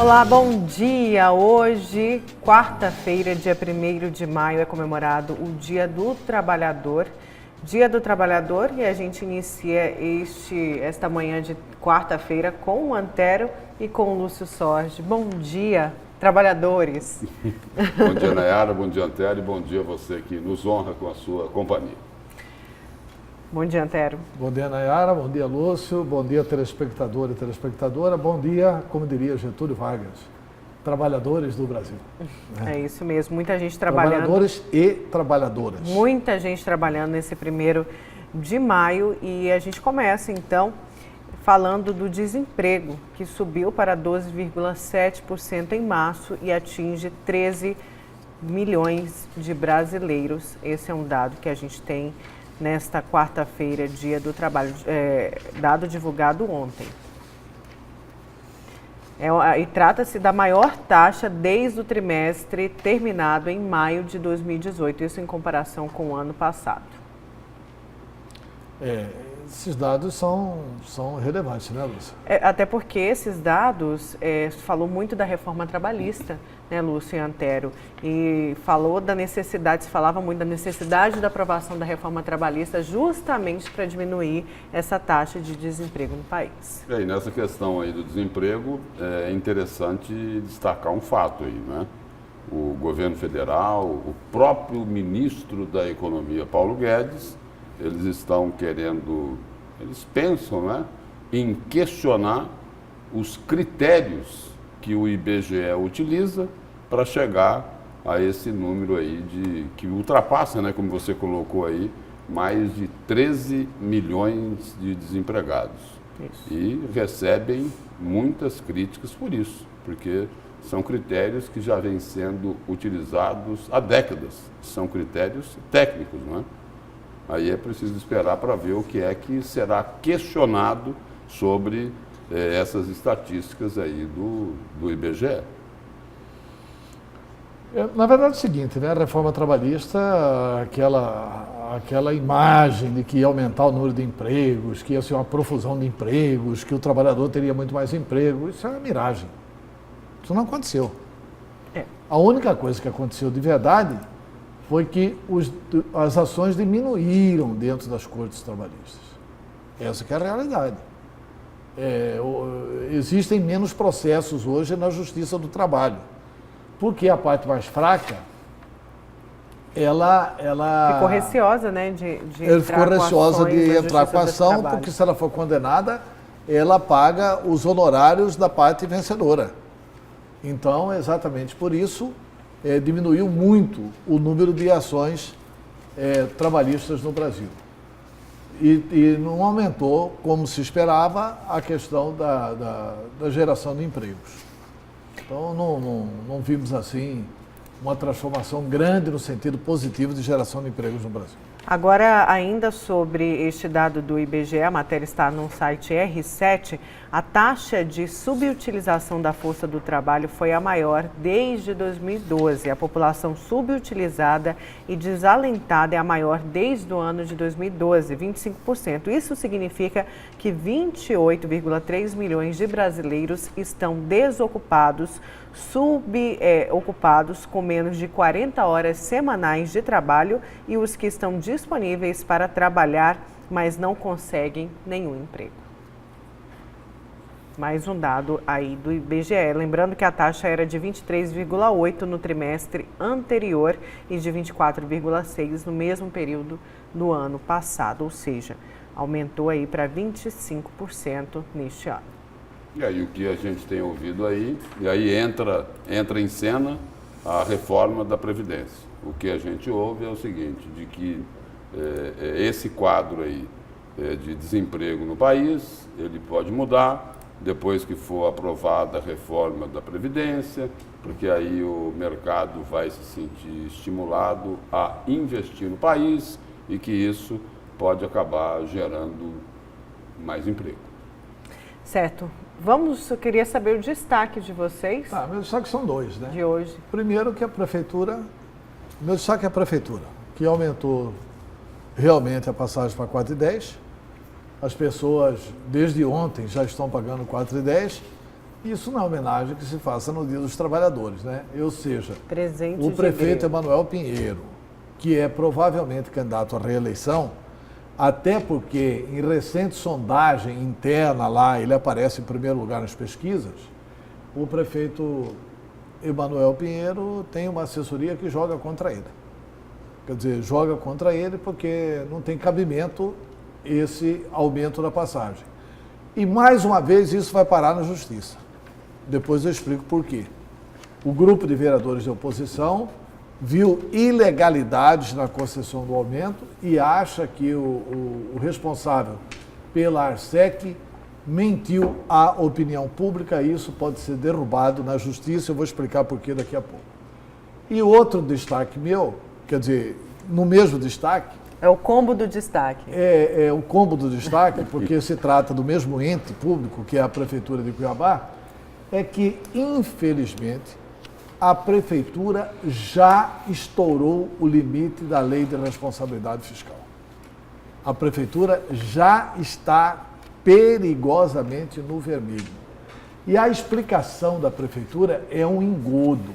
Olá, bom dia! Hoje, quarta-feira, dia 1º de maio, é comemorado o Dia do Trabalhador. Dia do Trabalhador, e a gente inicia esta manhã de quarta-feira com o Antero e com o Lúcio Sorge. Bom dia, trabalhadores! Bom dia, Nayara, bom dia, Antero, e bom dia a você que nos honra com a sua companhia. Bom dia, Antero. Bom dia, Nayara, bom dia, Lúcio, bom dia, telespectador e telespectadora, bom dia, como diria Getúlio Vargas, trabalhadores do Brasil. É isso mesmo, muita gente trabalhando. Trabalhadores e trabalhadoras. Muita gente trabalhando nesse 1º de maio e a gente começa, então, falando do desemprego, que subiu para 12,7% em março e atinge 13 milhões de brasileiros. Esse é um dado que a gente tem nesta quarta-feira, Dia do Trabalho, dado divulgado ontem. E trata-se da maior taxa desde o trimestre terminado em maio de 2018, isso em comparação com o ano passado. Esses dados são relevantes, né, Lúcia? Até porque esses dados, falou muito da reforma trabalhista, né, Lúcio e Antero, e se falava muito da necessidade da aprovação da reforma trabalhista justamente para diminuir essa taxa de desemprego no país. E nessa questão aí do desemprego, é interessante destacar um fato aí, né? O governo federal, o próprio ministro da Economia, Paulo Guedes, eles pensam, né, em questionar os critérios que o IBGE utiliza para chegar a esse número aí que ultrapassa, né, como você colocou aí, mais de 13 milhões de desempregados. Isso. E recebem muitas críticas por isso, porque são critérios que já vêm sendo utilizados há décadas, são critérios técnicos, não é? Aí é preciso esperar para ver o que é que será questionado sobre essas estatísticas aí do IBGE. Na verdade é o seguinte, né? A reforma trabalhista, aquela imagem de que ia aumentar o número de empregos, que ia ser uma profusão de empregos, que o trabalhador teria muito mais emprego, isso é uma miragem. Isso não aconteceu. A única coisa que aconteceu de verdade foi que as ações diminuíram dentro das cortes trabalhistas. Essa que é a realidade. Existem menos processos hoje na Justiça do Trabalho, porque a parte mais fraca, ela ficou receosa, né, de entrar com a ação, porque se ela for condenada, ela paga os honorários da parte vencedora. Então, exatamente por isso, diminuiu muito o número de ações trabalhistas no Brasil. E não aumentou, como se esperava, a questão da geração de empregos. Então, não vimos, assim, uma transformação grande no sentido positivo de geração de empregos no Brasil. Agora, ainda sobre este dado do IBGE, a matéria está no site R7, a taxa de subutilização da força do trabalho foi a maior desde 2012. A população subutilizada e desalentada é a maior desde o ano de 2012, 25%. Isso significa que 28,3 milhões de brasileiros estão desocupados, ocupados com menos de 40 horas semanais de trabalho e os que estão disponíveis para trabalhar, mas não conseguem nenhum emprego. Mais um dado aí do IBGE. Lembrando que a taxa era de 23,8% no trimestre anterior e de 24,6% no mesmo período do ano passado, ou seja, aumentou aí para 25% neste ano. E aí o que a gente tem ouvido aí, e aí entra em cena a reforma da Previdência. O que a gente ouve é o seguinte, de que esse quadro aí de desemprego no país, ele pode mudar depois que for aprovada a reforma da Previdência, porque aí o mercado vai se sentir estimulado a investir no país e que isso pode acabar gerando mais emprego. Certo. Eu queria saber o destaque de vocês. Meus destaques são dois, né? De hoje. Primeiro que meu destaque é a Prefeitura, que aumentou realmente a passagem para 4,10. As pessoas, desde ontem, já estão pagando 4,10 Isso não é homenagem que se faça no Dia dos Trabalhadores, né? Ou seja, presente o prefeito Emanuel Pinheiro, que é provavelmente candidato à reeleição, até porque em recente sondagem interna lá, ele aparece em primeiro lugar nas pesquisas, o prefeito Emanuel Pinheiro tem uma assessoria que joga contra ele. Quer dizer, joga contra ele porque não tem cabimento esse aumento da passagem. E mais uma vez isso vai parar na justiça. Depois eu explico por quê. O grupo de vereadores de oposição viu ilegalidades na concessão do aumento e acha que o responsável pela Arsec mentiu à opinião pública e isso pode ser derrubado na justiça. Eu vou explicar por quê daqui a pouco. E outro destaque meu, quer dizer, no mesmo destaque... É o combo do destaque. É o combo do destaque, porque se trata do mesmo ente público, que é a Prefeitura de Cuiabá, é que, infelizmente, a Prefeitura já estourou o limite da Lei de Responsabilidade Fiscal. A Prefeitura já está perigosamente no vermelho. E a explicação da Prefeitura é um engodo.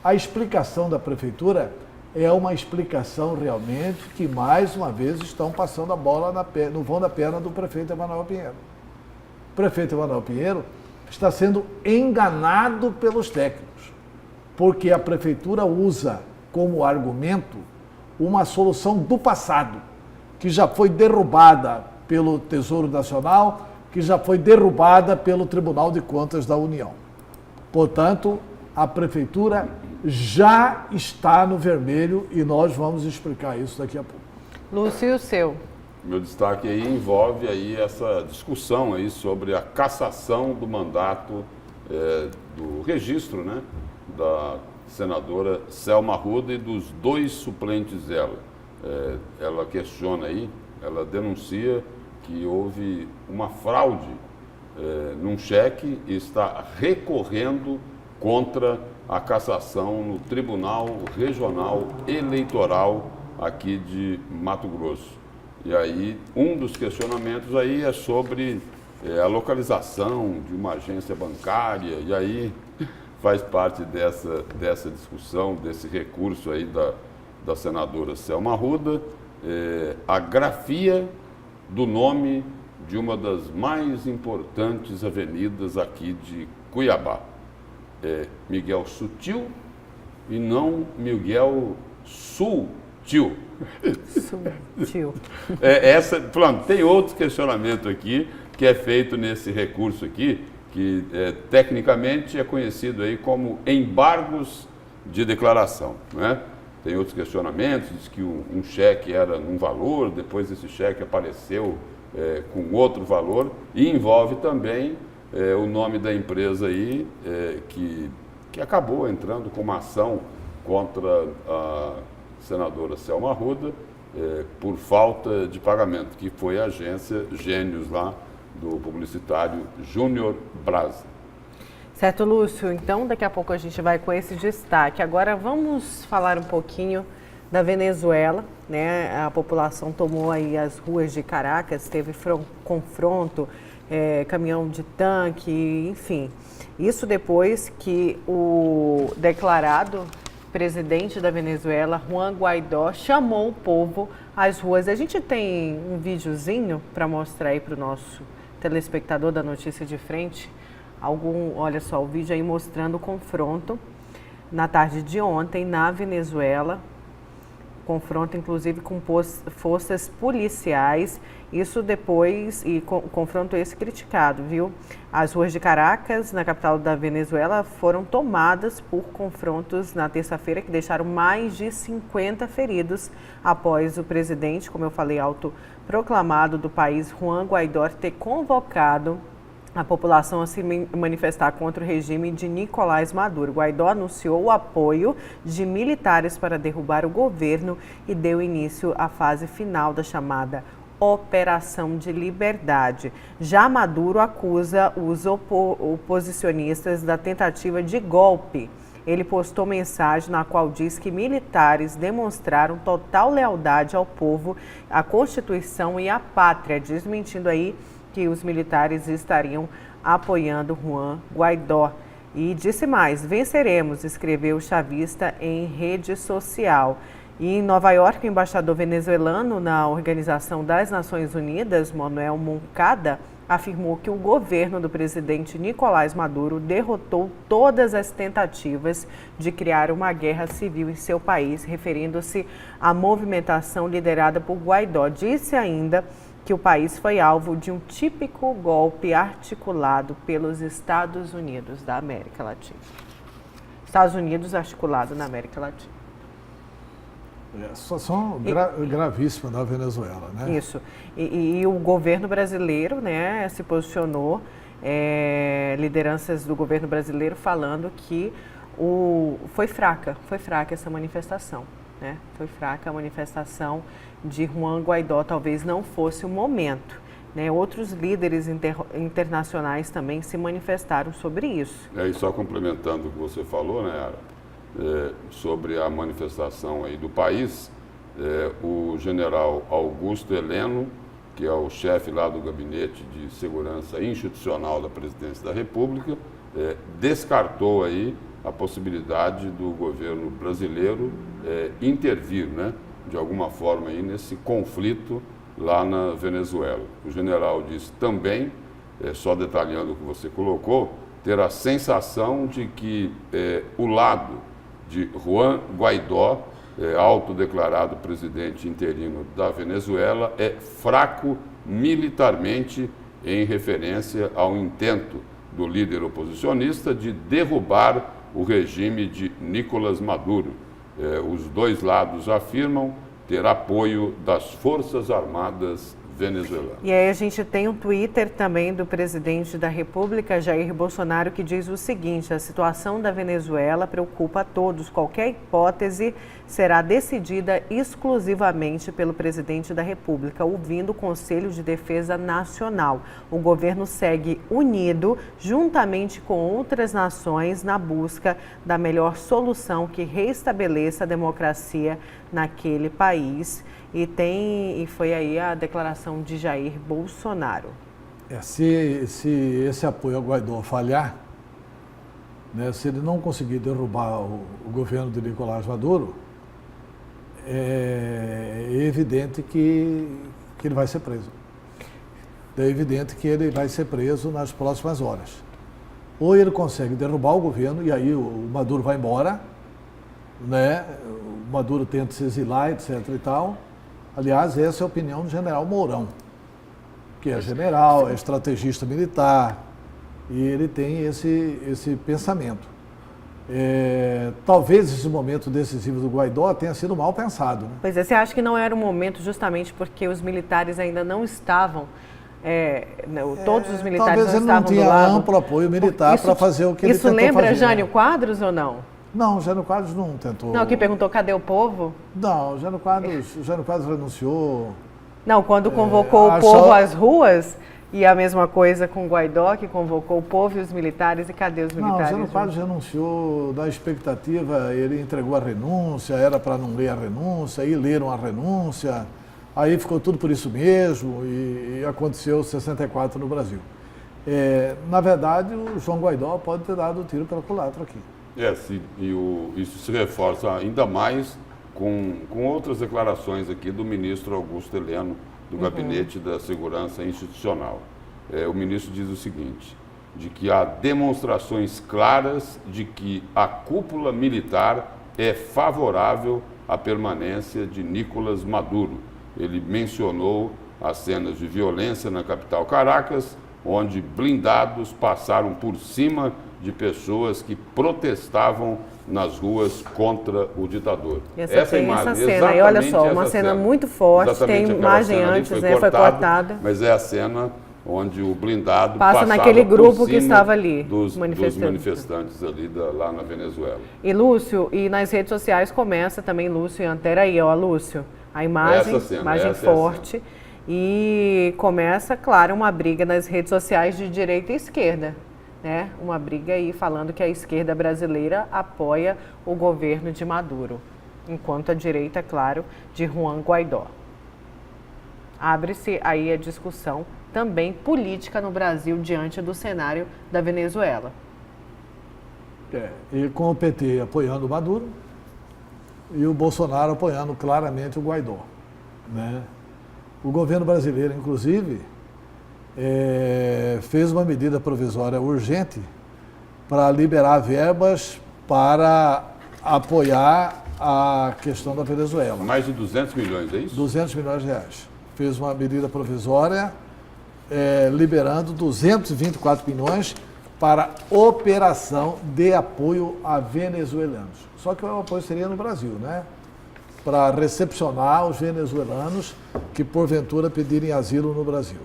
A explicação da Prefeitura é uma explicação realmente que, mais uma vez, estão passando a bola no vão da perna do prefeito Emanuel Pinheiro. O prefeito Emanuel Pinheiro está sendo enganado pelos técnicos, porque a Prefeitura usa como argumento uma solução do passado, que já foi derrubada pelo Tesouro Nacional, que já foi derrubada pelo Tribunal de Contas da União. Portanto, a Prefeitura já está no vermelho e nós vamos explicar isso daqui a pouco. Lúcio, e o seu? Meu destaque aí envolve aí essa discussão aí sobre a cassação do mandato do registro, né, da senadora Selma Arruda e dos 2 suplentes dela. Ela questiona aí, ela denuncia que houve uma fraude num cheque e está recorrendo contra a cassação no Tribunal Regional Eleitoral aqui de Mato Grosso. E aí, um dos questionamentos aí é sobre a localização de uma agência bancária, e aí faz parte dessa discussão, desse recurso aí da senadora Selma Arruda, a grafia do nome de uma das mais importantes avenidas aqui de Cuiabá. Miguel Sutil e não Miguel Sutil. Sutil. Tem outro questionamento aqui que é feito nesse recurso aqui, que tecnicamente é conhecido aí como embargos de declaração, né? Tem outros questionamentos, diz que um cheque era um valor, depois esse cheque apareceu com outro valor e envolve também o nome da empresa aí, que acabou entrando com uma ação contra a senadora Selma Arruda por falta de pagamento, que foi a agência Gênios lá do publicitário Júnior Brasa. Certo, Lúcio. Então, daqui a pouco a gente vai com esse destaque. Agora vamos falar um pouquinho da Venezuela, né? A população tomou aí as ruas de Caracas, teve confronto, caminhão de tanque, enfim. Isso depois que o declarado presidente da Venezuela, Juan Guaidó, chamou o povo às ruas. A gente tem um videozinho para mostrar aí para o nosso telespectador da Notícia de Frente. Olha só, o vídeo aí mostrando o confronto na tarde de ontem na Venezuela. Confronto, inclusive, com forças policiais. Isso depois, e confronto esse criticado, viu? As ruas de Caracas, na capital da Venezuela, foram tomadas por confrontos na terça-feira que deixaram mais de 50 feridos após o presidente, como eu falei, autoproclamado do país, Juan Guaidó, ter convocado a população a se manifestar contra o regime de Nicolás Maduro. Guaidó anunciou o apoio de militares para derrubar o governo e deu início à fase final da chamada Operação de Liberdade. Já Maduro acusa os oposicionistas da tentativa de golpe. Ele postou mensagem na qual diz que militares demonstraram total lealdade ao povo, à Constituição e à pátria, desmentindo aí que os militares estariam apoiando Juan Guaidó. E disse mais: venceremos, escreveu o chavista em rede social. E em Nova York, o embaixador venezuelano na Organização das Nações Unidas, Manuel Moncada, afirmou que o governo do presidente Nicolás Maduro derrotou todas as tentativas de criar uma guerra civil em seu país, referindo-se à movimentação liderada por Guaidó. Disse ainda que o país foi alvo de um típico golpe articulado pelos Estados Unidos da América Latina. Estados Unidos articulado na América Latina. Situação gravíssima na Venezuela, né? Isso. E o governo brasileiro, né, se posicionou, lideranças do governo brasileiro falando que foi fraca essa manifestação. Né? Foi fraca a manifestação de Juan Guaidó, talvez não fosse o momento. Né? Outros líderes internacionais também se manifestaram sobre isso. E só complementando o que você falou, né, Ara, sobre a manifestação aí do país, o general Augusto Heleno, que é o chefe lá do Gabinete de Segurança Institucional da Presidência da República, descartou aí a possibilidade do governo brasileiro intervir, né, de alguma forma aí nesse conflito lá na Venezuela. O general disse também, só detalhando o que você colocou, ter a sensação de que o lado de Juan Guaidó, autodeclarado presidente interino da Venezuela, é fraco militarmente, em referência ao intento do líder oposicionista de derrubar o regime de Nicolás Maduro. Os dois lados afirmam ter apoio das Forças Armadas venezuelanas. E aí a gente tem um Twitter também do presidente da República, Jair Bolsonaro, que diz o seguinte: a situação da Venezuela preocupa a todos. Qualquer hipótese será decidida exclusivamente pelo presidente da República, ouvindo o Conselho de Defesa Nacional. O governo segue unido, juntamente com outras nações, na busca da melhor solução que restabeleça a democracia naquele país. E foi aí a declaração de Jair Bolsonaro. Se esse apoio ao Guaidó falhar, né, se ele não conseguir derrubar o governo de Nicolás Maduro, é evidente que ele vai ser preso. É evidente que ele vai ser preso nas próximas horas. Ou ele consegue derrubar o governo e aí o Maduro vai embora, né? O Maduro tenta se exilar, etc. e tal. Aliás, essa é a opinião do general Mourão, que é general, é estrategista militar, e ele tem esse pensamento. Talvez esse momento decisivo do Guaidó tenha sido mal pensado. Né? Pois é, você acha que não era o momento justamente porque os militares ainda não estavam, todos os militares talvez não estavam do lado? Talvez ele não tinha amplo apoio militar para fazer o que ele tentou fazer. Isso lembra Jânio Quadros ou não? Não, o Jânio Quadros não tentou. Não, que perguntou cadê o povo? Não, o Jânio Quadros renunciou. Não, quando convocou o povo às ruas, e a mesma coisa com o Guaidó, que convocou o povo e os militares, e cadê os militares? Não, o Jânio Quadros renunciou da expectativa, ele entregou a renúncia, era para não ler a renúncia, aí leram a renúncia, aí ficou tudo por isso mesmo, e aconteceu 64 no Brasil. Na verdade, o João Guaidó pode ter dado o tiro pela culatra aqui. Isso se reforça ainda mais com outras declarações aqui do ministro Augusto Heleno, do Gabinete da Segurança Institucional. O ministro diz o seguinte, de que há demonstrações claras de que a cúpula militar é favorável à permanência de Nicolás Maduro. Ele mencionou as cenas de violência na capital Caracas, onde blindados passaram por cima de pessoas que protestavam nas ruas contra o ditador. Essa cena, e olha só, uma cena muito forte, tem imagem antes, foi cortada. Mas é a cena onde o blindado passa naquele grupo que estava ali, dos manifestantes ali lá na Venezuela. E Lúcio, e nas redes sociais começa também, Lúcio e Antero, aí, ó, Lúcio, a imagem, imagem forte. E começa, claro, uma briga nas redes sociais de direita e esquerda. Né? Uma briga aí falando que a esquerda brasileira apoia o governo de Maduro, enquanto a direita, claro, de Juan Guaidó. Abre-se aí a discussão também política no Brasil diante do cenário da Venezuela. E com o PT apoiando o Maduro e o Bolsonaro apoiando claramente o Guaidó, né? O governo brasileiro, inclusive, fez uma medida provisória urgente para liberar verbas para apoiar a questão da Venezuela. Mais de 200 milhões, é isso? 200 milhões de reais. Fez uma medida provisória liberando 224 milhões para operação de apoio a venezuelanos. Só que o apoio seria no Brasil, né? Para recepcionar os venezuelanos que, porventura, pedirem asilo no Brasil.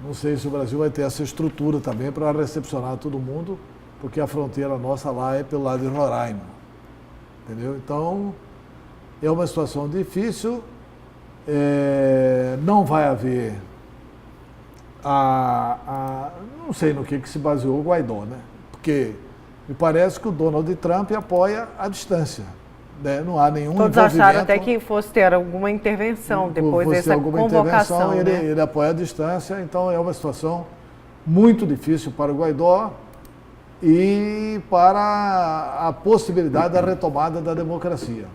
Não sei se o Brasil vai ter essa estrutura também para recepcionar todo mundo, porque a fronteira nossa lá é pelo lado de Roraima. Entendeu? Então, é uma situação difícil. Não vai haver não sei no que se baseou o Guaidó, né? Porque me parece que o Donald Trump apoia a distância, né? Não há nenhum Todos acharam até que fosse ter alguma intervenção depois dessa convocação, né? Ele apoia a distância, então é uma situação muito difícil para o Guaidó e para a possibilidade da retomada da democracia.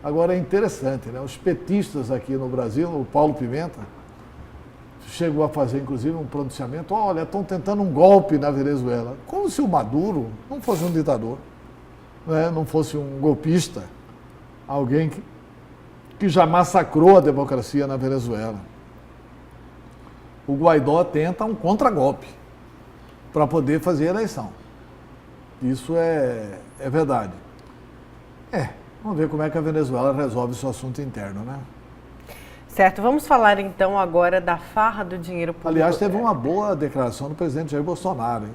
Agora é interessante, né? Os petistas aqui no Brasil, o Paulo Pimenta, chegou a fazer, inclusive, um pronunciamento: olha, estão tentando um golpe na Venezuela. Como se o Maduro não fosse um ditador, né? Não fosse um golpista, alguém que já massacrou a democracia na Venezuela. O Guaidó tenta um contragolpe para poder fazer a eleição. Isso é verdade. Vamos ver como é que a Venezuela resolve esse assunto interno, né? Certo, vamos falar então agora da farra do dinheiro público. Aliás, teve uma boa declaração do presidente Jair Bolsonaro, hein?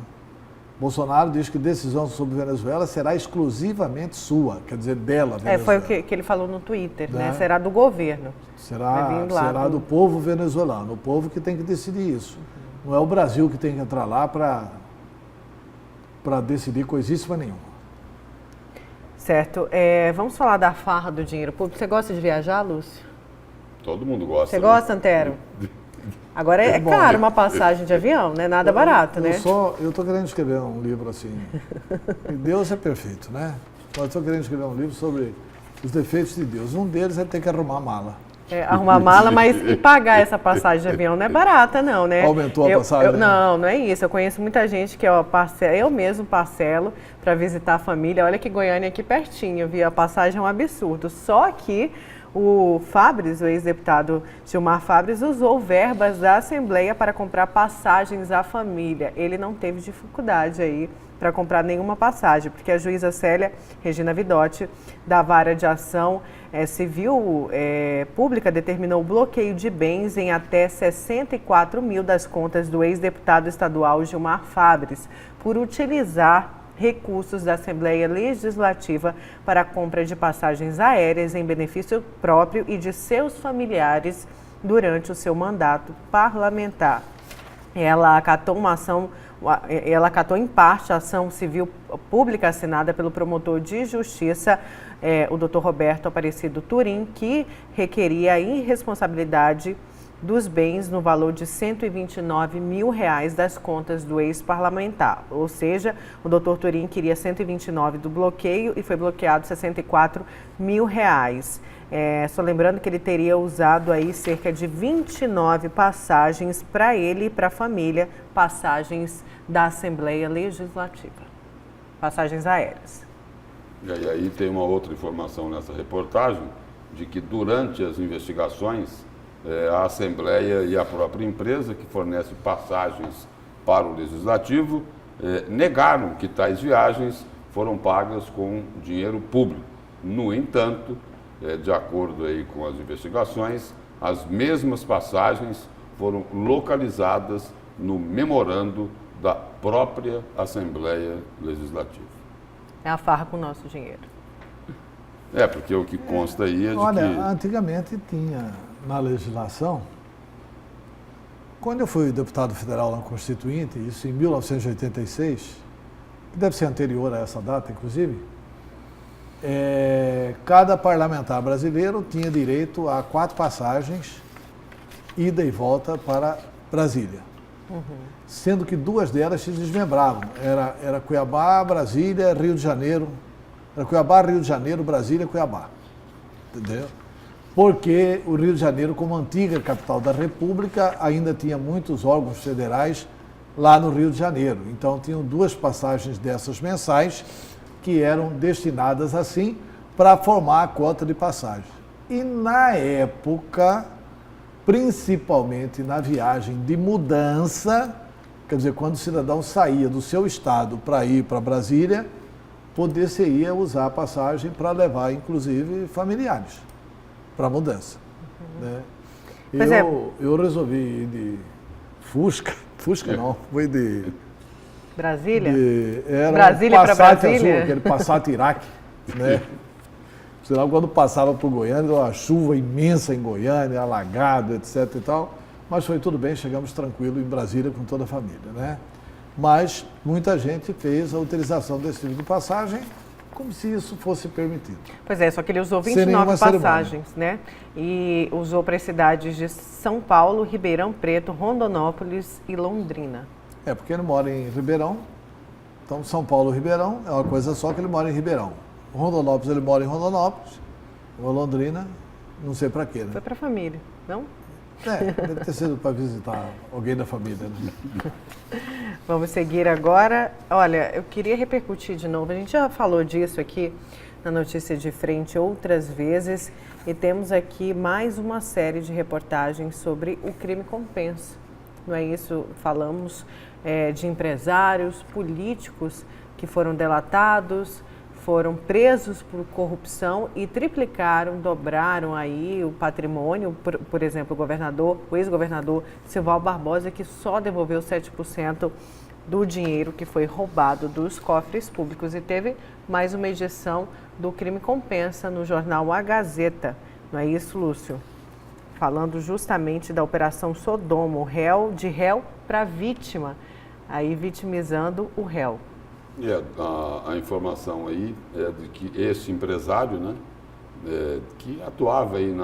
Bolsonaro diz que decisão sobre Venezuela será exclusivamente sua, quer dizer, dela, Venezuela. Foi o que ele falou no Twitter, né? Será do governo. Será do povo venezuelano, o povo que tem que decidir isso. Não é o Brasil que tem que entrar lá para decidir coisíssima nenhuma. Certo, vamos falar da farra do dinheiro público. Você gosta de viajar, Lúcio? Todo mundo gosta. Você gosta, Antero? Agora é caro uma passagem de avião, né? Nada barato, né? Eu estou querendo escrever um livro assim. Deus é perfeito, né? Mas estou querendo escrever um livro sobre os defeitos de Deus. Um deles é ter que arrumar mala. Arrumar mala, mas e pagar essa passagem de avião não é barata, não, né? Aumentou a passagem? Não é isso. Eu conheço muita gente que eu mesmo parcelo para visitar a família. Olha que Goiânia aqui pertinho, viu? A passagem é um absurdo. Só que o Fabres, o ex-deputado Gilmar Fabres, usou verbas da Assembleia para comprar passagens à família. Ele não teve dificuldade aí para comprar nenhuma passagem, porque a juíza Célia Regina Vidotti, da Vara de Ação Civil Pública, determinou o bloqueio de bens em até 64 mil das contas do ex-deputado estadual Gilmar Fabres, por utilizar recursos da Assembleia Legislativa para a compra de passagens aéreas em benefício próprio e de seus familiares durante o seu mandato parlamentar. Ela acatou em parte a ação civil pública assinada pelo promotor de justiça, o Dr. Roberto Aparecido Turim, que requeria a irresponsabilidade dos bens no valor de R$ 129 mil das contas do ex-parlamentar. Ou seja, o doutor Turim queria 129 do bloqueio e foi bloqueado 64 mil reais. Só lembrando que ele teria usado aí cerca de 29 passagens para ele e para a família, passagens da Assembleia Legislativa, passagens aéreas. E aí tem uma outra informação nessa reportagem, de que durante as investigações, a Assembleia e a própria empresa que fornece passagens para o Legislativo negaram que tais viagens foram pagas com dinheiro público. No entanto, de acordo aí com as investigações, as mesmas passagens foram localizadas no memorando da própria Assembleia Legislativa. É a farra com o nosso dinheiro. Porque o que consta aí é de Olha, que... antigamente tinha na legislação, quando eu fui deputado federal na Constituinte, isso em 1986, que deve ser anterior a essa data, inclusive, cada parlamentar brasileiro tinha direito a 4 passagens ida e volta para Brasília. Sendo que 2 delas se desmembravam. Era Cuiabá, Brasília, Rio de Janeiro. Era Cuiabá, Rio de Janeiro, Brasília, Cuiabá. Entendeu? Porque o Rio de Janeiro, como antiga capital da República, ainda tinha muitos órgãos federais lá no Rio de Janeiro. Então, tinham 2 passagens dessas mensais que eram destinadas assim para formar a cota de passagem. E na época, principalmente na viagem de mudança, quer dizer, quando o cidadão saía do seu estado para ir para Brasília, poder-se-ia usar a passagem para levar, inclusive, familiares para a mudança. Né? Eu resolvi ir de Fusca não, fui de... Brasília? Era Brasília um para Passat Brasília? azul, aquele Passat Iraque, né? Senão, quando passava por Goiânia, uma chuva imensa em Goiânia, alagado, etc e tal, mas foi tudo bem, chegamos tranquilo em Brasília com toda a família, né? Mas muita gente fez a utilização desse tipo de passagem como se isso fosse permitido. Pois é, só que ele usou Sem 29 nenhuma passagens, né? E usou para as cidades de São Paulo, Ribeirão Preto, Rondonópolis e Londrina. É, porque ele mora em Ribeirão, então São Paulo e Ribeirão é uma coisa só, que ele mora em Ribeirão. Rondonópolis, ele mora em Rondonópolis, ou Londrina, não sei para quê, né? Foi para a família, não? É, deve ter sido para visitar alguém da família, né? Vamos seguir agora. Olha, eu queria repercutir de novo. A gente já falou disso aqui na Notícia de Frente outras vezes e temos aqui mais uma série de reportagens sobre o crime compensa. Não é isso? Falamos de empresários, políticos que foram delatados, foram presos por corrupção e triplicaram, dobraram aí o patrimônio. Por exemplo, o ex-governador Silval Barbosa, que só devolveu 7% do dinheiro que foi roubado dos cofres públicos. E teve mais uma edição do Crime Compensa no jornal A Gazeta. Não é isso, Lúcio? Falando justamente da Operação Sodoma, de réu para vítima, aí vitimizando o réu. A informação aí é de que esse empresário, né, que atuava aí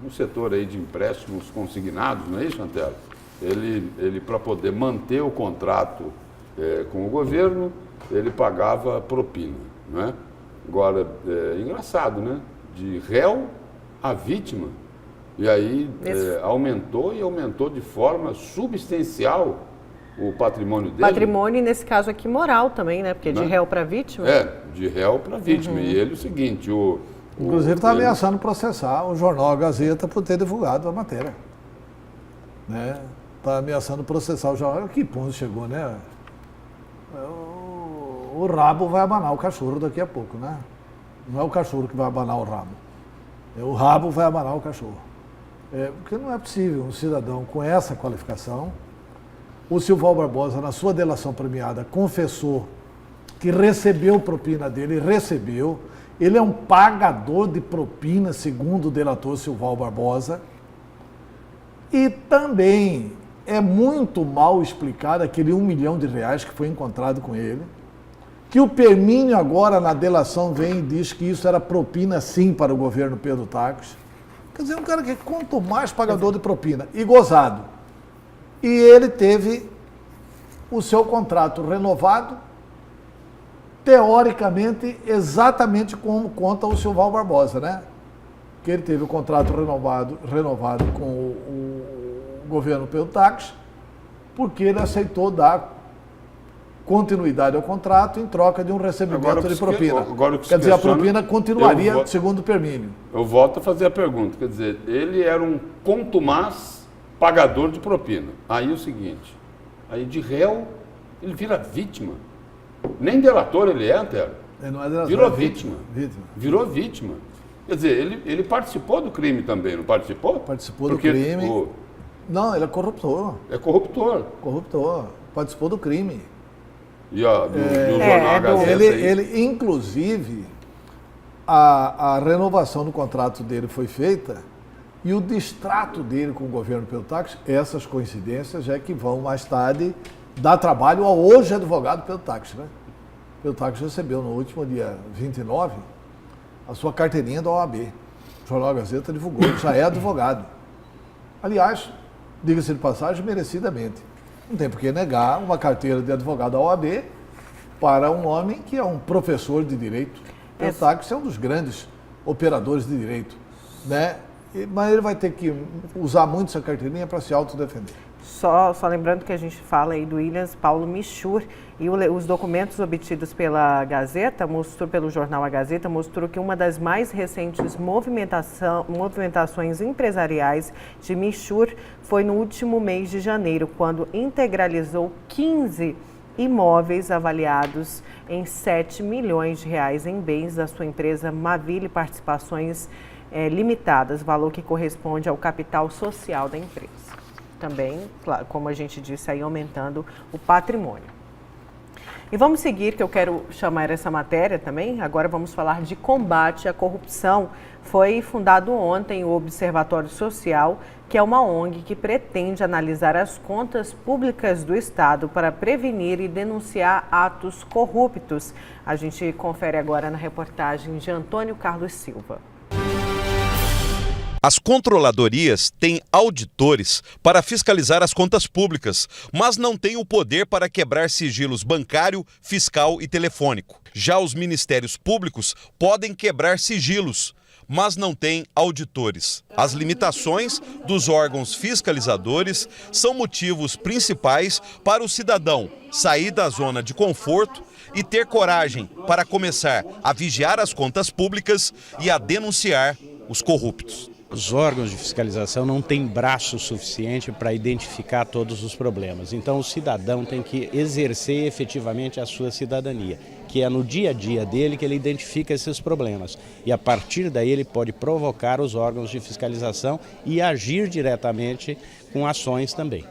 no setor aí de empréstimos consignados, não é isso, Antero? Ele para poder manter o contrato com o governo, ele pagava propina, né? Agora, engraçado, né? De réu a vítima. E aí aumentou de forma substancial o patrimônio dele. Patrimônio, e nesse caso aqui, moral também, né? Porque de réu para vítima. De réu para vítima. E ele, o seguinte, inclusive está ameaçando processar o jornal A Gazeta por ter divulgado a matéria. Né? Está ameaçando processar o jornal. Que ponto chegou, né? O rabo vai abanar o cachorro daqui a pouco, né? Não é o cachorro que vai abanar o rabo. O rabo vai abanar o cachorro. Porque não é possível um cidadão com essa qualificação. O Silval Barbosa, na sua delação premiada, confessou que recebeu propina dele, recebeu. Ele é um pagador de propina, segundo o delator Silval Barbosa. E também é muito mal explicado aquele R$1 milhão que foi encontrado com ele, que o Permínio agora na delação vem e diz que isso era propina sim para o governo Pedro Taques. Quer dizer, um cara que quanto mais pagador de propina e gozado. E ele teve o seu contrato renovado, teoricamente, exatamente como conta o Silval Barbosa, né? Que ele teve o contrato renovado com o governo Pedro Taques, porque ele aceitou dar continuidade ao contrato em troca de um recebimento de propina. Quer dizer, a propina continuaria segundo o Permínio. Eu volto a fazer a pergunta, quer dizer, ele era um contumaz pagador de propina. Aí é o seguinte, aí de réu, ele vira vítima. Nem delator ele é, Antero. Ele não é delator, virou é vítima. Vítima. Virou vítima. Quer dizer, ele participou do crime também, não participou? Participou do crime. Não, ele é corruptor. É corruptor. Corruptor. Participou do crime. E ó, do jornal Gazeta ele, inclusive, a renovação do contrato dele foi feita e o distrato dele com o governo Pedro Taques, essas coincidências é que vão mais tarde dar trabalho ao hoje advogado Pedro Taques, né? Pedro Taques recebeu no último dia 29 a sua carteirinha da OAB. O jornal Gazeta divulgou, ele já é advogado. Aliás, diga-se de passagem, merecidamente. Não tem por que negar uma carteira de advogado da OAB para um homem que é um professor de direito. O Táxi é um dos grandes operadores de direito, né? Mas ele vai ter que usar muito essa carteirinha para se autodefender. Só lembrando que a gente fala aí do Williams Paulo Michur, e os documentos obtidos pela Gazeta, pelo jornal A Gazeta, mostrou que uma das mais recentes movimentações empresariais de Michur foi no último mês de janeiro, quando integralizou 15 imóveis avaliados em 7 milhões de reais em bens da sua empresa Maville Participações Limitadas, valor que corresponde ao capital social da empresa. Também, claro, como a gente disse, aí aumentando o patrimônio. E vamos seguir, que eu quero chamar essa matéria também. Agora vamos falar de combate à corrupção. Foi fundado ontem o Observatório Social, que é uma ONG que pretende analisar as contas públicas do Estado para prevenir e denunciar atos corruptos. A gente confere agora na reportagem de Antônio Carlos Silva. As controladorias têm auditores para fiscalizar as contas públicas, mas não têm o poder para quebrar sigilos bancário, fiscal e telefônico. Já os ministérios públicos podem quebrar sigilos, mas não têm auditores. As limitações dos órgãos fiscalizadores são motivos principais para o cidadão sair da zona de conforto e ter coragem para começar a vigiar as contas públicas e a denunciar os corruptos. Os órgãos de fiscalização não têm braço suficiente para identificar todos os problemas. Então o cidadão tem que exercer efetivamente a sua cidadania, que é no dia a dia dele que ele identifica esses problemas. E a partir daí ele pode provocar os órgãos de fiscalização e agir diretamente com ações também.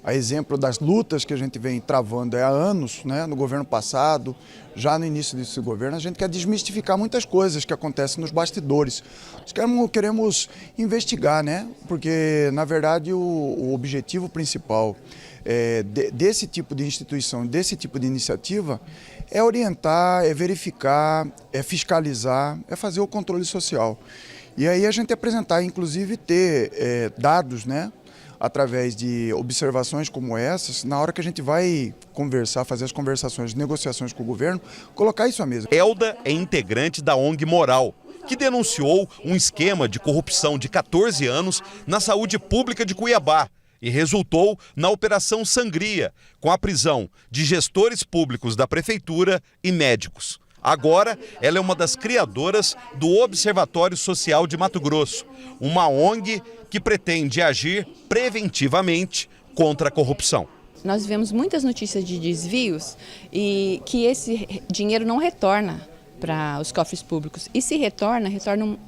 A exemplo das lutas que a gente vem travando há anos, né, no governo passado, já no início desse governo, a gente quer desmistificar muitas coisas que acontecem nos bastidores. Nós queremos investigar, né, porque, na verdade, o objetivo principal desse tipo de instituição, desse tipo de iniciativa, é orientar, é verificar, é fiscalizar, é fazer o controle social. E aí a gente apresentar, inclusive, ter dados, né, através de observações como essas, na hora que a gente vai conversar, fazer as conversações, negociações com o governo, colocar isso à mesa. Elda é integrante da ONG Moral, que denunciou um esquema de corrupção de 14 anos na saúde pública de Cuiabá e resultou na Operação Sangria, com a prisão de gestores públicos da prefeitura e médicos. Agora, ela é uma das criadoras do Observatório Social de Mato Grosso, uma ONG que pretende agir preventivamente contra a corrupção. Nós vemos muitas notícias de desvios e que esse dinheiro não retorna para os cofres públicos. E se retorna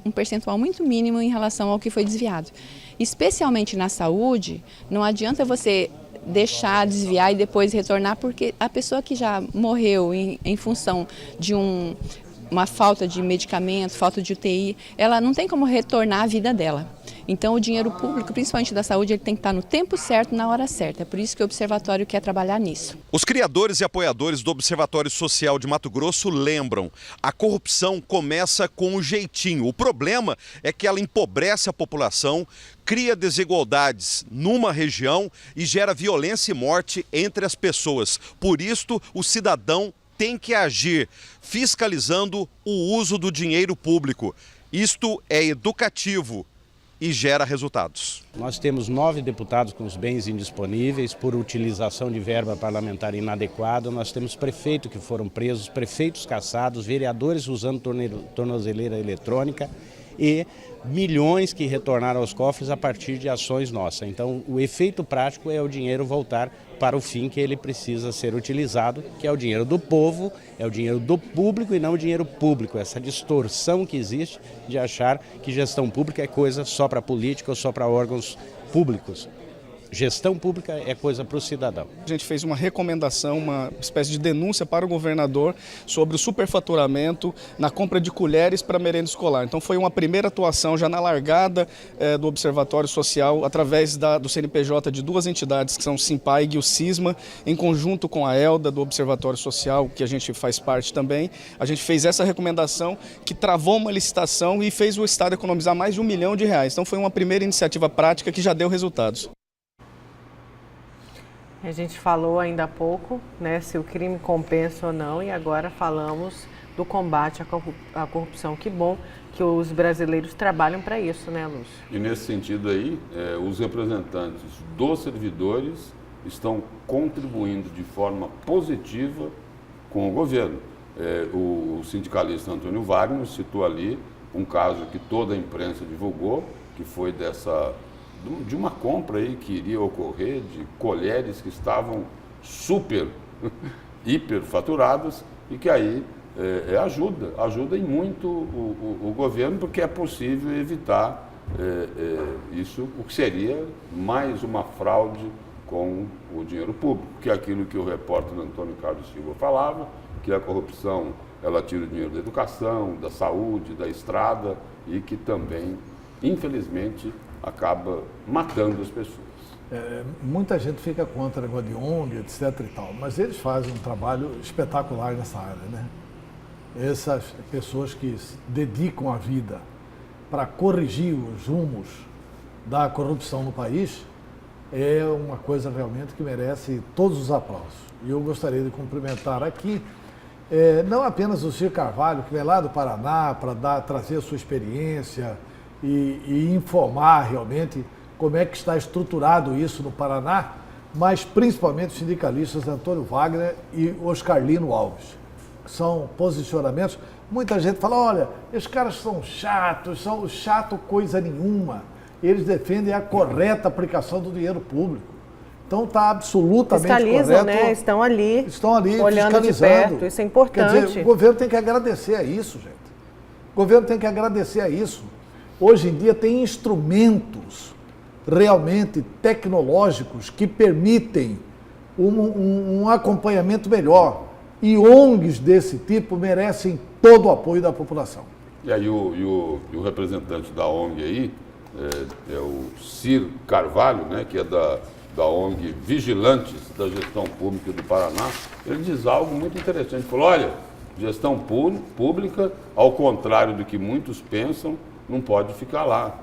um percentual muito mínimo em relação ao que foi desviado. Especialmente na saúde, não adianta você deixar desviar e depois retornar, porque a pessoa que já morreu em função de uma falta de medicamento, falta de UTI, ela não tem como retornar a vida dela. Então o dinheiro público, principalmente da saúde, ele tem que estar no tempo certo, na hora certa. É por isso que o Observatório quer trabalhar nisso. Os criadores e apoiadores do Observatório Social de Mato Grosso lembram: a corrupção começa com o jeitinho. O problema é que ela empobrece a população, cria desigualdades numa região e gera violência e morte entre as pessoas. Por isto, o cidadão tem que agir fiscalizando o uso do dinheiro público. Isto é educativo e gera resultados. Nós temos 9 deputados com os bens indisponíveis por utilização de verba parlamentar inadequada. Nós temos prefeitos que foram presos, prefeitos caçados, vereadores usando tornozeleira eletrônica e milhões que retornaram aos cofres a partir de ações nossas. Então, o efeito prático é o dinheiro voltar para o fim que ele precisa ser utilizado, que é o dinheiro do povo, é o dinheiro do público e não o dinheiro público. Essa distorção que existe de achar que gestão pública é coisa só para política ou só para órgãos públicos. Gestão pública é coisa para o cidadão. A gente fez uma recomendação, uma espécie de denúncia para o governador sobre o superfaturamento na compra de colheres para merenda escolar. Então foi uma primeira atuação já na largada do Observatório Social, através do CNPJ de duas entidades, que são o Simpaig e o Cisma, em conjunto com a ELDA do Observatório Social, que a gente faz parte também. A gente fez essa recomendação que travou uma licitação e fez o Estado economizar mais de R$1 milhão. Então foi uma primeira iniciativa prática que já deu resultados. A gente falou ainda há pouco, né, se o crime compensa ou não, e agora falamos do combate à corrupção. Que bom que os brasileiros trabalham para isso, né, Lúcio? E nesse sentido aí, os representantes dos servidores estão contribuindo de forma positiva com o governo. O sindicalista Antônio Wagner citou ali um caso que toda a imprensa divulgou, que foi de uma compra aí que iria ocorrer de colheres que estavam hiper faturadas e que aí ajuda em muito o governo, porque é possível evitar isso, o que seria mais uma fraude com o dinheiro público, que é aquilo que o repórter Antônio Carlos Silva falava, que a corrupção ela tira o dinheiro da educação, da saúde, da estrada e que também, infelizmente, acaba matando as pessoas. Muita gente fica contra a negócio de ONG, etc. e tal, mas eles fazem um trabalho espetacular nessa área, né? Essas pessoas que se dedicam a vida para corrigir os rumos da corrupção no país é uma coisa realmente que merece todos os aplausos. E eu gostaria de cumprimentar aqui não apenas o Ciro Carvalho, que vem lá do Paraná para trazer a sua experiência e informar realmente como é que está estruturado isso no Paraná, mas principalmente os sindicalistas Antônio Wagner e Oscarlino Alves. São posicionamentos. Muita gente fala, olha, esses caras são chato coisa nenhuma. Eles defendem a correta aplicação do dinheiro público. Então está absolutamente fiscalizam, correto. Né? Estão ali olhando fiscalizando. de perto, isso é importante. Quer dizer, o governo tem que agradecer a isso, gente. O governo tem que agradecer a isso. Hoje em dia tem instrumentos realmente tecnológicos que permitem um acompanhamento melhor. E ONGs desse tipo merecem todo o apoio da população. E aí o representante da ONG aí é o Ciro Carvalho, né, que é da ONG Vigilantes da Gestão Pública do Paraná, ele diz algo muito interessante. Ele falou, olha, gestão pública, ao contrário do que muitos pensam, não pode ficar lá,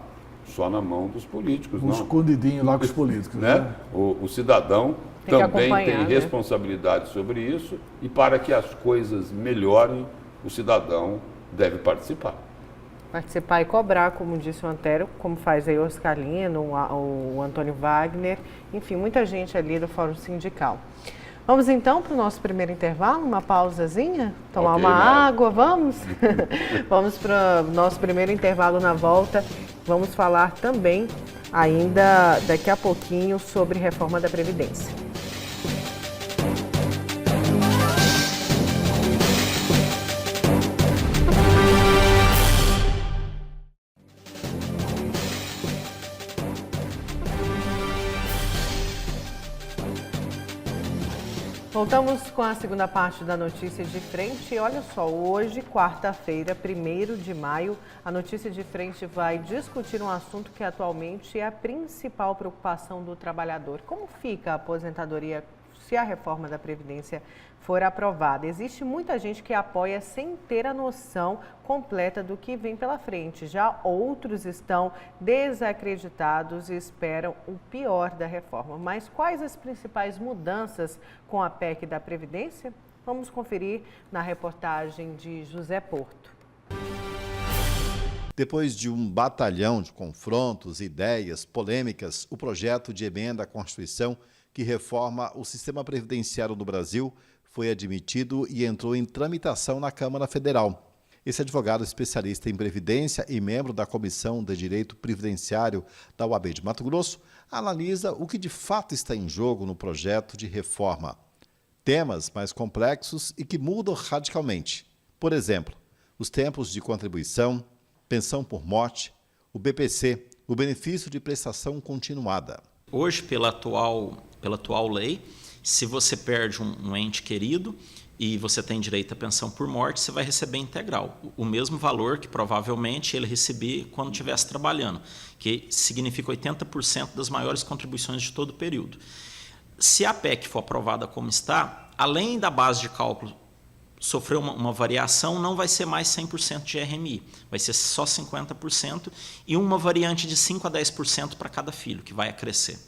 só na mão dos políticos. Um escondidinho lá com os políticos. Né? O cidadão também tem responsabilidade sobre isso e para que as coisas melhorem, o cidadão deve participar. Participar e cobrar, como disse o Antero, como faz aí o Oscarlino, o Antônio Wagner, enfim, muita gente ali do Fórum Sindical. Vamos então para o nosso primeiro intervalo, uma pausazinha, tomar uma água, vamos? Vamos para o nosso primeiro intervalo. Na volta, vamos falar também, ainda daqui a pouquinho, sobre reforma da Previdência. Voltamos com a segunda parte da Notícia de Frente. E olha só, hoje, quarta-feira, 1º de maio, a Notícia de Frente vai discutir um assunto que atualmente é a principal preocupação do trabalhador. Como fica a aposentadoria se a reforma da Previdência for aprovada? Existe muita gente que apoia sem ter a noção completa do que vem pela frente. Já outros estão desacreditados e esperam o pior da reforma. Mas quais as principais mudanças com a PEC da Previdência? Vamos conferir na reportagem de José Porto. Depois de um batalhão de confrontos, ideias, polêmicas, o projeto de emenda à Constituição que reforma o sistema previdenciário do Brasil foi admitido e entrou em tramitação na Câmara Federal. Esse advogado especialista em Previdência e membro da Comissão de Direito Previdenciário da UAB de Mato Grosso analisa o que de fato está em jogo no projeto de reforma. Temas mais complexos e que mudam radicalmente. Por exemplo, os tempos de contribuição, pensão por morte, o BPC, o benefício de prestação continuada. Hoje, pela atual lei, se você perde um ente querido e você tem direito à pensão por morte, você vai receber integral. O mesmo valor que provavelmente ele recebia quando estivesse trabalhando, que significa 80% das maiores contribuições de todo o período. Se a PEC for aprovada como está, além da base de cálculo sofrer uma variação, não vai ser mais 100% de RMI, vai ser só 50% e uma variante de 5% a 10% para cada filho, que vai crescer.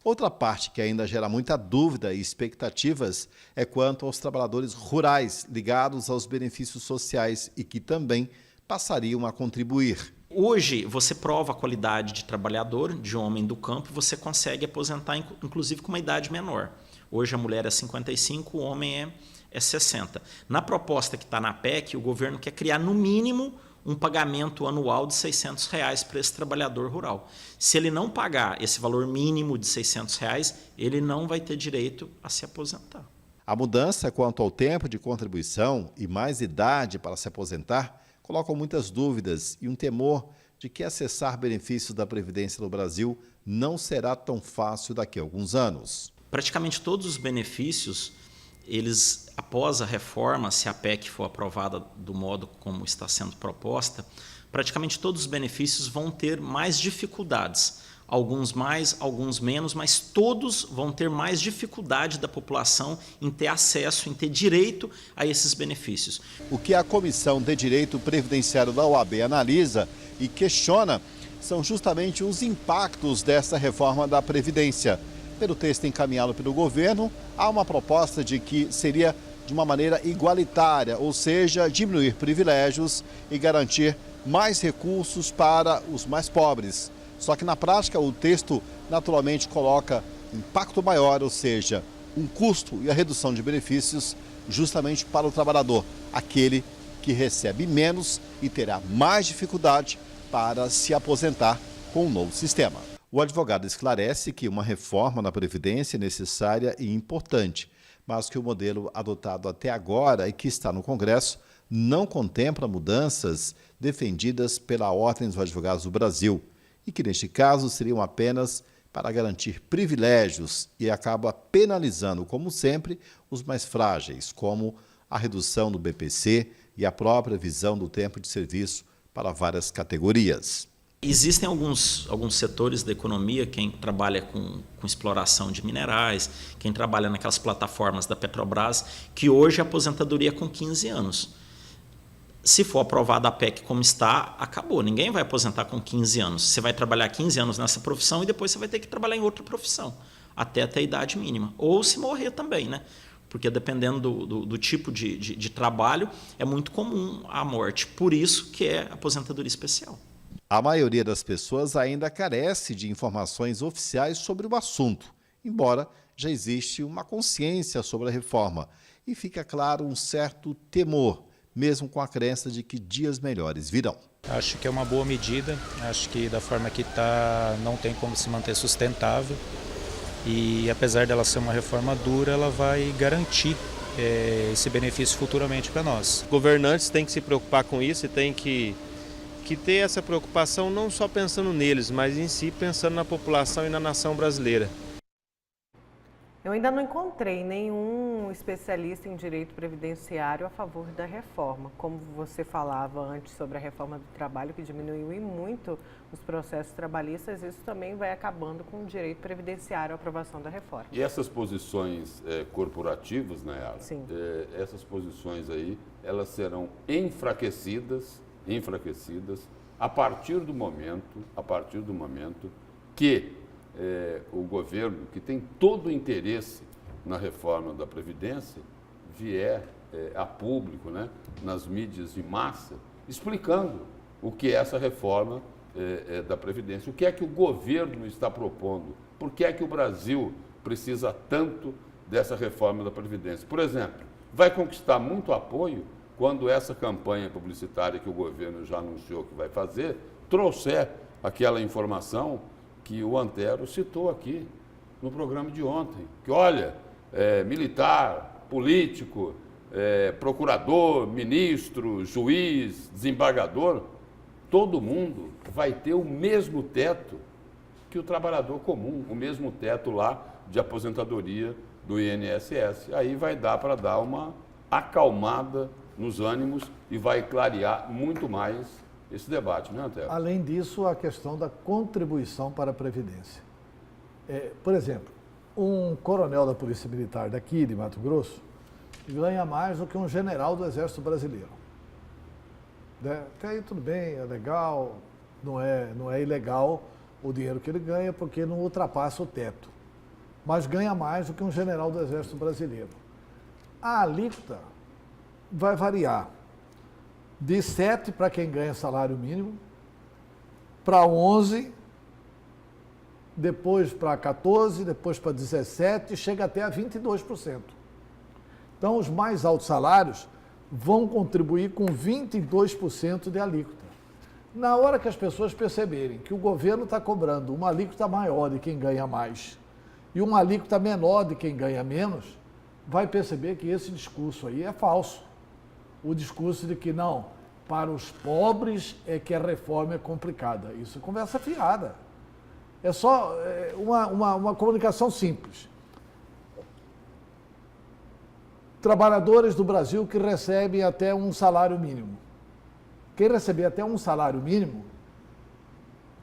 Outra parte que ainda gera muita dúvida e expectativas é quanto aos trabalhadores rurais ligados aos benefícios sociais e que também passariam a contribuir. Hoje, você prova a qualidade de trabalhador, de homem do campo, e você consegue aposentar, inclusive, com uma idade menor. Hoje, a mulher é 55, o homem é 60. Na proposta que está na PEC, o governo quer criar, no mínimo, um pagamento anual de R$600 para esse trabalhador rural. Se ele não pagar esse valor mínimo de R$600, ele não vai ter direito a se aposentar. A mudança quanto ao tempo de contribuição e mais idade para se aposentar colocam muitas dúvidas e um temor de que acessar benefícios da Previdência no Brasil não será tão fácil daqui a alguns anos. Praticamente todos os benefícios, eles, após a reforma, se a PEC for aprovada do modo como está sendo proposta, praticamente todos os benefícios vão ter mais dificuldades. Alguns mais, alguns menos, mas todos vão ter mais dificuldade da população em ter acesso, em ter direito a esses benefícios. O que a Comissão de Direito Previdenciário da OAB analisa e questiona são justamente os impactos dessa reforma da Previdência. Pelo texto encaminhado pelo governo, há uma proposta de que seria de uma maneira igualitária, ou seja, diminuir privilégios e garantir mais recursos para os mais pobres. Só que na prática o texto naturalmente coloca impacto maior, ou seja, um custo e a redução de benefícios justamente para o trabalhador, aquele que recebe menos e terá mais dificuldade para se aposentar com o novo sistema. O advogado esclarece que uma reforma na Previdência é necessária e importante, mas que o modelo adotado até agora e que está no Congresso não contempla mudanças defendidas pela Ordem dos Advogados do Brasil e que, neste caso, seriam apenas para garantir privilégios e acaba penalizando, como sempre, os mais frágeis, como a redução do BPC e a própria visão do tempo de serviço para várias categorias. Existem alguns setores da economia, quem trabalha com exploração de minerais, quem trabalha naquelas plataformas da Petrobras, que hoje a aposentadoria é com 15 anos. Se for aprovada a PEC como está, acabou. Ninguém vai aposentar com 15 anos. Você vai trabalhar 15 anos nessa profissão e depois você vai ter que trabalhar em outra profissão, até a idade mínima. Ou se morrer também, né? Porque dependendo do tipo de trabalho, é muito comum a morte. Por isso que é aposentadoria especial. A maioria das pessoas ainda carece de informações oficiais sobre o assunto, embora já existe uma consciência sobre a reforma. E fica claro um certo temor, mesmo com a crença de que dias melhores virão. Acho que é uma boa medida, acho que da forma que está não tem como se manter sustentável e apesar dela ser uma reforma dura, ela vai garantir esse benefício futuramente para nós. Os governantes têm que se preocupar com isso e têm que ter essa preocupação não só pensando neles, mas em si pensando na população e na nação brasileira. Eu ainda não encontrei nenhum especialista em direito previdenciário a favor da reforma. Como você falava antes sobre a reforma do trabalho, que diminuiu e muito os processos trabalhistas, isso também vai acabando com o direito previdenciário, a aprovação da reforma. E essas posições corporativas, Nayara, Sim. Essas posições aí, elas serão enfraquecidas a partir do momento que o governo, que tem todo o interesse na reforma da Previdência, vier a público, né, nas mídias de massa, explicando o que é essa reforma da Previdência, o que é que o governo está propondo, por que é que o Brasil precisa tanto dessa reforma da Previdência. Por exemplo, vai conquistar muito apoio quando essa campanha publicitária que o governo já anunciou que vai fazer, trouxer aquela informação que o Antero citou aqui no programa de ontem, que olha, militar, político, procurador, ministro, juiz, desembargador, todo mundo vai ter o mesmo teto que o trabalhador comum, o mesmo teto lá de aposentadoria do INSS. Aí vai dar para dar uma acalmada nos ânimos e vai clarear muito mais esse debate, né, Antero? Além disso, a questão da contribuição para a Previdência. Por exemplo, um coronel da Polícia Militar daqui de Mato Grosso ganha mais do que um general do Exército Brasileiro. Até aí tudo bem, é legal, não é ilegal o dinheiro que ele ganha porque não ultrapassa o teto. Mas ganha mais do que um general do Exército Brasileiro. A alíquota vai variar de 7 para quem ganha salário mínimo, para 11, depois para 14, depois para 17 e chega até a 22%. Então, os mais altos salários vão contribuir com 22% de alíquota. Na hora que as pessoas perceberem que o governo está cobrando uma alíquota maior de quem ganha mais e uma alíquota menor de quem ganha menos, vai perceber que esse discurso aí é falso. O discurso de que não, para os pobres é que a reforma é complicada. Isso é conversa fiada. É só uma comunicação simples. Trabalhadores do Brasil que recebem até um salário mínimo. Quem receber até um salário mínimo,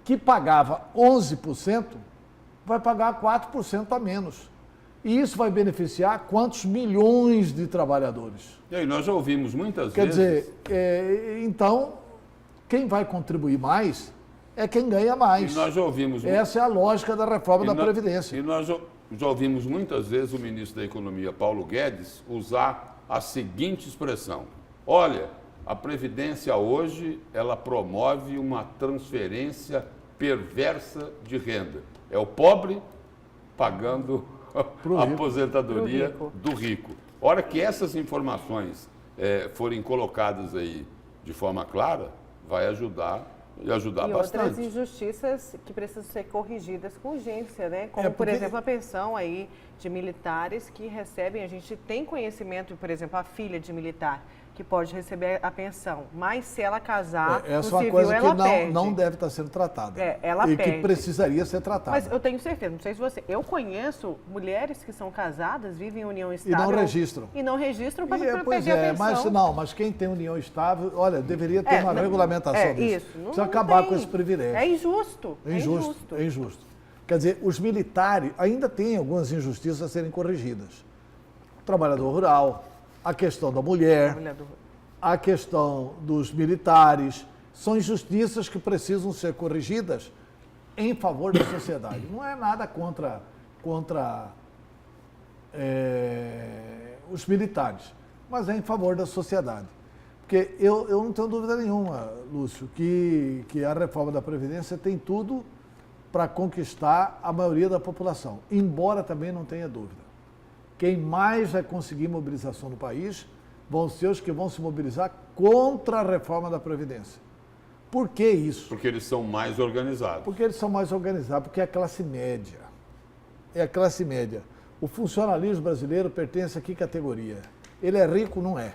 que pagava 11%, vai pagar 4% a menos. E isso vai beneficiar quantos milhões de trabalhadores? E aí, nós já ouvimos muitas vezes... Quer dizer, então, quem vai contribuir mais é quem ganha mais. E nós já ouvimos... Essa é a lógica da reforma da Previdência. E nós já ouvimos muitas vezes o ministro da Economia, Paulo Guedes, usar a seguinte expressão: olha, a Previdência hoje, ela promove uma transferência perversa de renda. É o pobre pagando a aposentadoria do rico. Hora que essas informações forem colocadas aí de forma clara, vai ajudar e ajudar bastante. E outras injustiças que precisam ser corrigidas com urgência, né? Como, por exemplo, a pensão aí de militares que recebem, a gente tem conhecimento, por exemplo, a filha de militar, que pode receber a pensão, mas se ela casar no essa é uma civil, coisa ela que perde. não deve estar sendo tratada. Ela e perde. que precisaria ser tratada. Mas eu tenho certeza, não sei se você... Eu conheço mulheres que são casadas, vivem em união estável... E não registram. E não registram para perder pois a pensão. Mas quem tem união estável, olha, deveria ter uma regulamentação disso. Isso. Precisa acabar com esse privilégio. É injusto. É injusto. Quer dizer, os militares ainda têm algumas injustiças a serem corrigidas. O trabalhador rural, a questão da mulher... A questão dos militares, são injustiças que precisam ser corrigidas em favor da sociedade. Não é nada contra os militares, mas é em favor da sociedade. Porque eu não tenho dúvida nenhuma, Lúcio, que a reforma da Previdência tem tudo para conquistar a maioria da população, embora também não tenha dúvida. Quem mais vai conseguir mobilização no país vão ser os que vão se mobilizar contra a reforma da Previdência. Por que isso? Porque eles são mais organizados. Porque eles são mais organizados, porque é a classe média. É a classe média. O funcionalismo brasileiro pertence a que categoria? Ele é rico? Não é.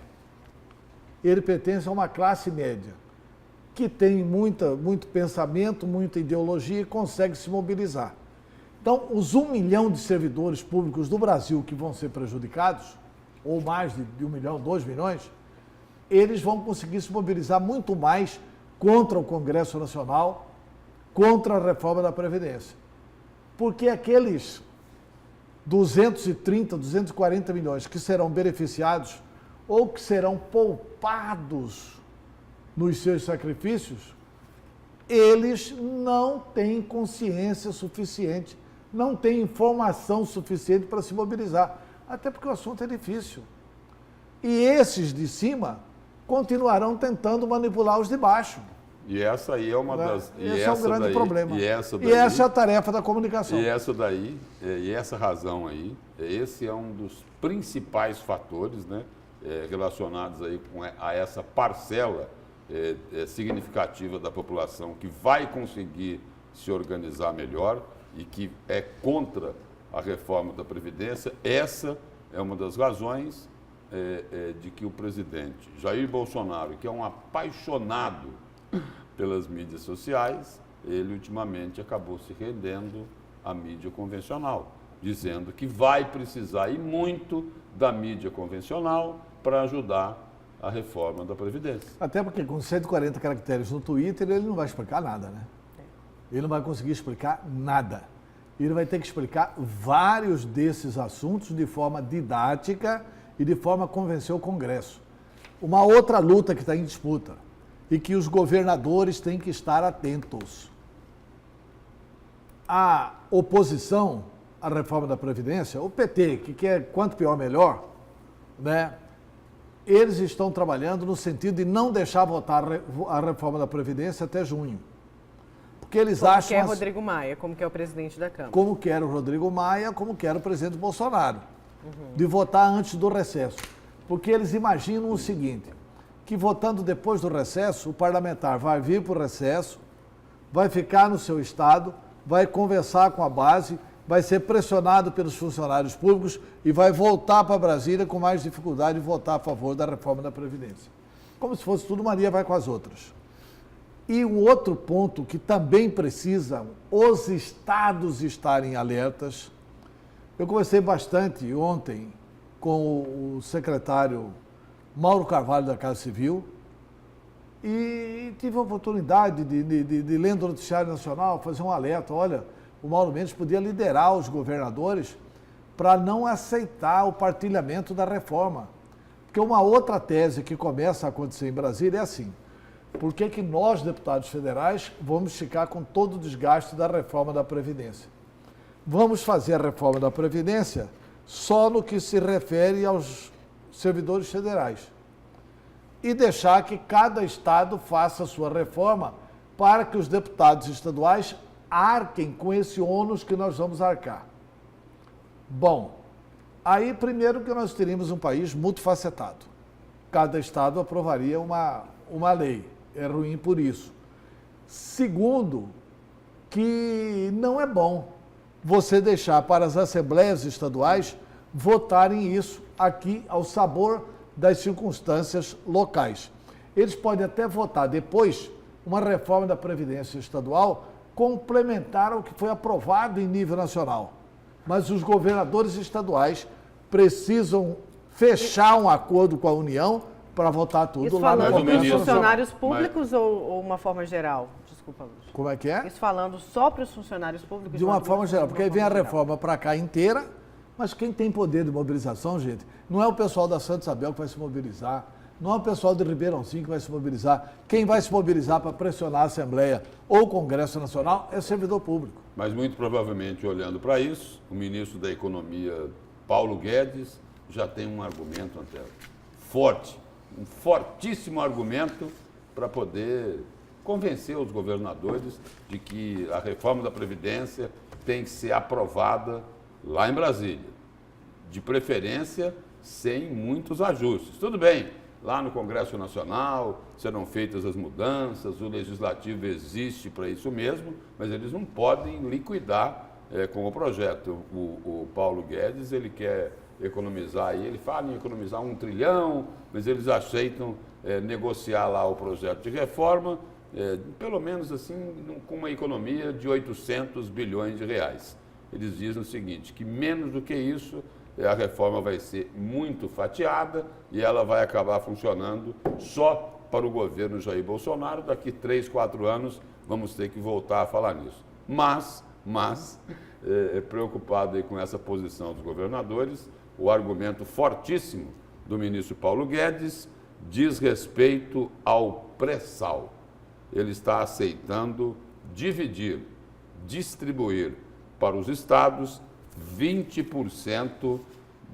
Ele pertence a uma classe média, que tem muito pensamento, muita ideologia e consegue se mobilizar. Então, os 1 milhão de servidores públicos do Brasil que vão ser prejudicados, ou mais de 1 milhão, 2 milhões, eles vão conseguir se mobilizar muito mais contra o Congresso Nacional, contra a reforma da Previdência. Porque aqueles 230, 240 milhões que serão beneficiados ou que serão poupados nos seus sacrifícios, eles não têm consciência suficiente, não têm informação suficiente para se mobilizar. Até porque o assunto é difícil. E esses de cima continuarão tentando manipular os de baixo. E essa aí é uma das... Esse é um grande problema. E essa é a tarefa da comunicação. E essa razão aí, esse é um dos principais fatores, né, relacionados aí a essa parcela significativa da população que vai conseguir se organizar melhor e que é contra a reforma da Previdência. Essa é uma das razões de que o presidente Jair Bolsonaro, que é um apaixonado pelas mídias sociais, ele ultimamente acabou se rendendo à mídia convencional, dizendo que vai precisar e muito da mídia convencional para ajudar a reforma da Previdência. Até porque com 140 caracteres no Twitter ele não vai explicar nada, né? Ele não vai conseguir explicar nada. Ele vai ter que explicar vários desses assuntos de forma didática e de forma a convencer o Congresso. Uma outra luta que está em disputa e que os governadores têm que estar atentos. A oposição à reforma da Previdência, o PT, que quer quanto pior melhor, né? Eles estão trabalhando no sentido de não deixar votar a reforma da Previdência até junho. Porque eles como acham... Como quer Rodrigo Maia, como que é o presidente da Câmara. Como quer o Rodrigo Maia, como quer o presidente Bolsonaro. De votar antes do recesso. Porque eles imaginam o seguinte, que votando depois do recesso, o parlamentar vai vir para o recesso, vai ficar no seu estado, vai conversar com a base, vai ser pressionado pelos funcionários públicos e vai voltar para Brasília com mais dificuldade de votar a favor da reforma da Previdência. Como se fosse tudo Maria vai com as outras. E um outro ponto que também precisam os estados estarem alertas. Eu conversei bastante ontem com o secretário Mauro Carvalho da Casa Civil e tive a oportunidade de lendo o Noticiário Nacional, fazer um alerta. Olha, o Mauro Mendes podia liderar os governadores para não aceitar o partilhamento da reforma. Porque uma outra tese que começa a acontecer em Brasília é assim: por que nós, deputados federais, vamos ficar com todo o desgaste da reforma da Previdência? Vamos fazer a reforma da Previdência só no que se refere aos servidores federais e deixar que cada estado faça a sua reforma para que os deputados estaduais arquem com esse ônus que nós vamos arcar. Bom, aí primeiro que nós teríamos um país multifacetado. Cada estado aprovaria uma lei. É ruim por isso. Segundo, que não é bom você deixar para as assembleias estaduais votarem isso aqui ao sabor das circunstâncias locais. Eles podem até votar depois uma reforma da Previdência Estadual complementar ao que foi aprovado em nível nacional. Mas os governadores estaduais precisam fechar um acordo com a União para votar tudo isso lá no Congresso. Isso falando para os funcionários públicos ou uma forma geral? Desculpa, Lúcio. Como é que é? Isso falando só para os funcionários públicos? De uma forma geral, porque aí vem a reforma para cá inteira, mas quem tem poder de mobilização, gente, não é o pessoal da Santa Isabel que vai se mobilizar, não é o pessoal de Ribeirãozinho que vai se mobilizar. Quem vai se mobilizar para pressionar a Assembleia ou o Congresso Nacional é servidor público. Mas muito provavelmente, olhando para isso, o ministro da Economia, Paulo Guedes, já tem um argumento, Antero, forte, um fortíssimo argumento para poder convencer os governadores de que a reforma da Previdência tem que ser aprovada lá em Brasília. De preferência, sem muitos ajustes. Tudo bem, lá no Congresso Nacional serão feitas as mudanças, o Legislativo existe para isso mesmo, mas eles não podem liquidar com o projeto. O Paulo Guedes, ele quer economizar aí, ele fala em economizar 1 trilhão, mas eles aceitam negociar lá o projeto de reforma, pelo menos assim, com uma economia de 800 bilhões de reais. Eles dizem o seguinte, que menos do que isso, a reforma vai ser muito fatiada e ela vai acabar funcionando só para o governo Jair Bolsonaro. Daqui 3, 4 anos vamos ter que voltar a falar nisso. Mas preocupado aí com essa posição dos governadores, o argumento fortíssimo do ministro Paulo Guedes diz respeito ao pré-sal. Ele está aceitando distribuir para os estados 20%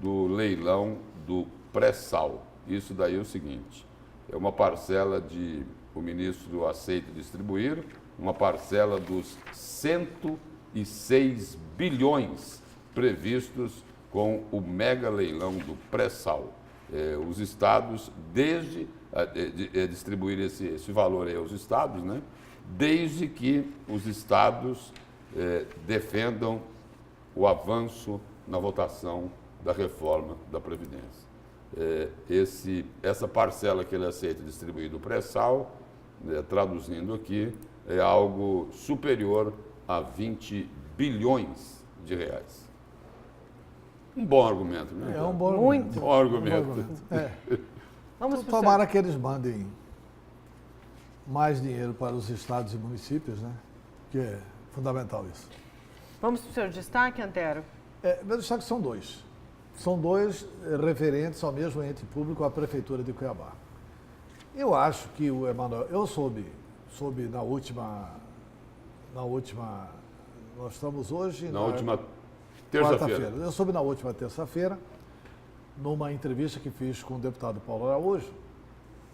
do leilão do pré-sal. Isso daí é o seguinte, é uma parcela o ministro aceita distribuir, uma parcela dos 106 bilhões previstos com o mega leilão do pré-sal. Os estados, desde distribuir esse valor aí aos estados, né? Desde que os estados defendam o avanço na votação da reforma da Previdência. Essa parcela que ele aceita distribuir do pré-sal, traduzindo aqui, é algo superior a 20 bilhões de reais. Um bom argumento, né? É um bom Muito. argumento. Bom argumento. Um bom argumento. É. Vamos pro Tomara que eles mandem mais dinheiro para os estados e municípios, né? Que é fundamental isso. Vamos para o seu destaque, Antero? Meus destaques são dois. São dois referentes ao mesmo ente público, a Prefeitura de Cuiabá. Eu acho que o Emanuel... Eu soube na última... Nós estamos hoje... Na última terça-feira. Eu soube na última terça-feira, numa entrevista que fiz com o deputado Paulo Araújo,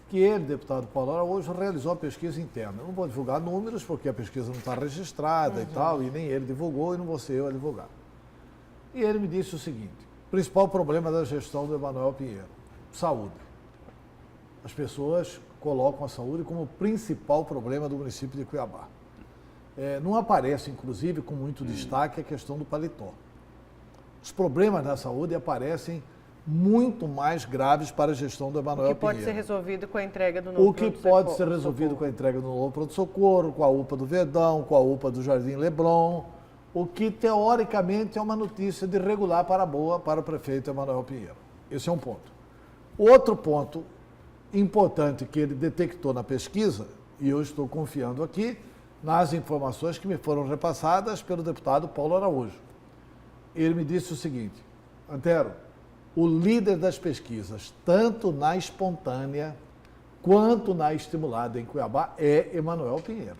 que ele, deputado Paulo Araújo, realizou a pesquisa interna. Eu não vou divulgar números, porque a pesquisa não está registrada e tal, e nem ele divulgou, e não vou ser eu a divulgar. E ele me disse o seguinte: principal problema da gestão do Emanuel Pinheiro, saúde. As pessoas colocam a saúde como o principal problema do município de Cuiabá. Não aparece, inclusive, com muito destaque a questão do paletó. Os problemas da saúde aparecem muito mais graves para a gestão do Emanuel Pinheiro. O que pode ser resolvido com a entrega do novo O que pode ser resolvido com a entrega do novo pronto-socorro, com a UPA do Verdão, com a UPA do Jardim Leblon, o que teoricamente é uma notícia de regular para boa para o prefeito Emanuel Pinheiro. Esse é um ponto. Outro ponto importante que ele detectou na pesquisa, e eu estou confiando aqui nas informações que me foram repassadas pelo deputado Paulo Araújo. Ele me disse o seguinte: Antero, o líder das pesquisas, tanto na espontânea quanto na estimulada em Cuiabá, é Emanuel Pinheiro.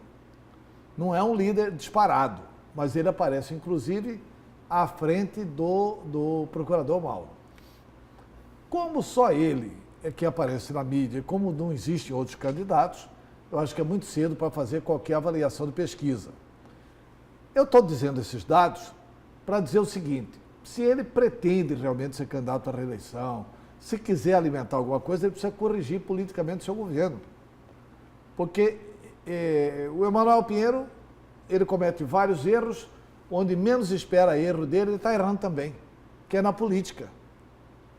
Não é um líder disparado, mas ele aparece, inclusive, à frente do procurador Mauro. Como só ele é que aparece na mídia, como não existem outros candidatos, eu acho que é muito cedo para fazer qualquer avaliação de pesquisa. Eu estou dizendo esses dados para dizer o seguinte: se ele pretende realmente ser candidato à reeleição, se quiser alimentar alguma coisa, ele precisa corrigir politicamente o seu governo. Porque o Emanuel Pinheiro, ele comete vários erros, onde menos espera erro dele, ele está errando também, que é na política.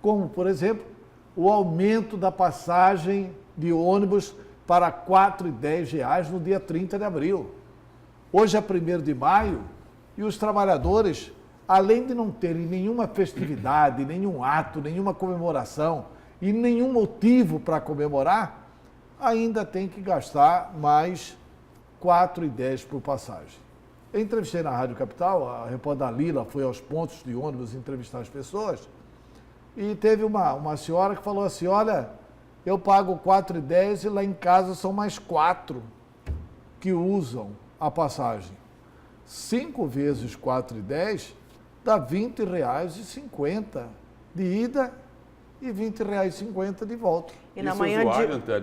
Como, por exemplo, o aumento da passagem de ônibus para R$ 4,10 no dia 30 de abril. Hoje é 1º de maio e os trabalhadores, além de não terem nenhuma festividade, nenhum ato, nenhuma comemoração e nenhum motivo para comemorar, ainda tem que gastar mais R$ 4,10 por passagem. Eu entrevistei na Rádio Capital, a repórter Lila foi aos pontos de ônibus entrevistar as pessoas, e teve uma senhora que falou assim: olha, eu pago R$ 4,10 e lá em casa são mais 4 que usam a passagem. 5 vezes R$ 4,10 dá R$ 20,50 de ida e R$ 20,50 de volta. E na manhã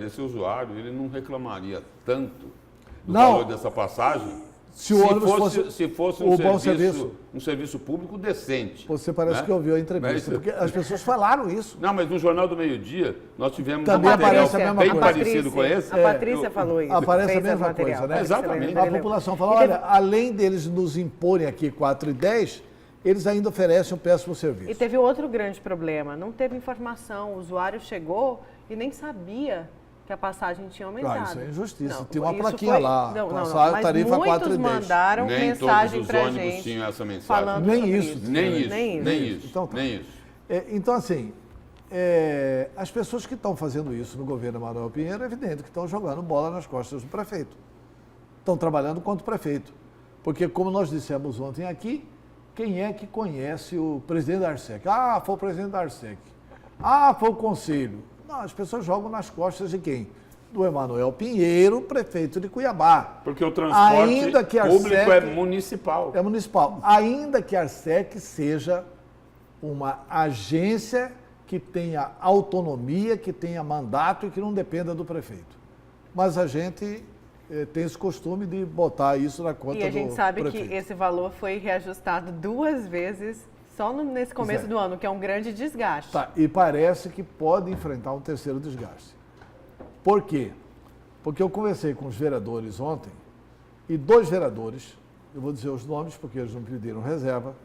esse usuário, ele não reclamaria tanto do valor dessa passagem se fosse um serviço público decente. Você parece que ouviu a entrevista, porque as pessoas falaram isso. Não, mas no Jornal do Meio-Dia nós tivemos também um material bem coisa. parecido com esse. A Patrícia falou isso. Aparece a mesma coisa, né? Exatamente. A população fala: olha, além deles nos imporem aqui R$ 4,10, eles ainda oferecem um péssimo serviço. E teve outro grande problema, não teve informação. O usuário chegou e nem sabia que a passagem tinha aumentado. Isso é injustiça. Não, tem uma plaquinha lá. Passagem, tarifa R$ 4,10. Muitos mandaram mensagem para a gente. Nem todos os ônibus tinham essa mensagem. Falando nem isso. Nem isso. Então, nem isso. Então, assim, as pessoas que estão fazendo isso no governo Emanuel Pinheiro, é evidente que estão jogando bola nas costas do prefeito. Estão trabalhando contra o prefeito. Porque, como nós dissemos ontem aqui, quem é que conhece o presidente da Arsec? Ah, foi o presidente da Arsec. Ah, foi o conselho. Não, as pessoas jogam nas costas de quem? Do Emanuel Pinheiro, prefeito de Cuiabá. Porque o transporte público é municipal. É municipal. Ainda que a Arsec seja uma agência que tenha autonomia, que tenha mandato e que não dependa do prefeito. Mas a gente tem esse costume de botar isso na conta do prefeito. E a gente sabe que esse valor foi reajustado 2 vezes só nesse começo do ano, que é um grande desgaste. Tá, e parece que pode enfrentar um terceiro desgaste. Por quê? Porque eu conversei com os vereadores ontem, e 2 vereadores, eu vou dizer os nomes porque eles não pediram reserva,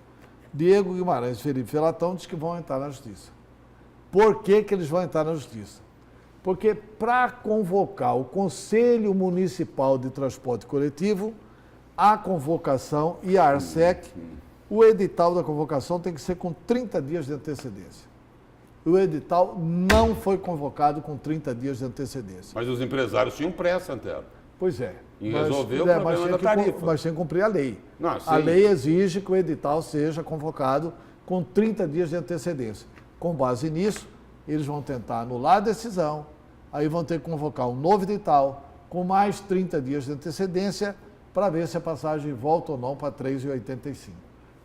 Diego Guimarães e Felipe Felatão, diz que vão entrar na justiça. Por que eles vão entrar na justiça? Porque para convocar o Conselho Municipal de Transporte Coletivo, a convocação e a ARSEC, o edital da convocação tem que ser com 30 dias de antecedência. O edital não foi convocado com 30 dias de antecedência. Mas os empresários tinham pressa, Antero. Pois é. Em resolver o problema da tarifa. Mas tem que cumprir a lei. Não, a lei exige que o edital seja convocado com 30 dias de antecedência. Com base nisso, eles vão tentar anular a decisão, aí vão ter que convocar um novo edital com mais 30 dias de antecedência para ver se a passagem volta ou não para R$ 3,85.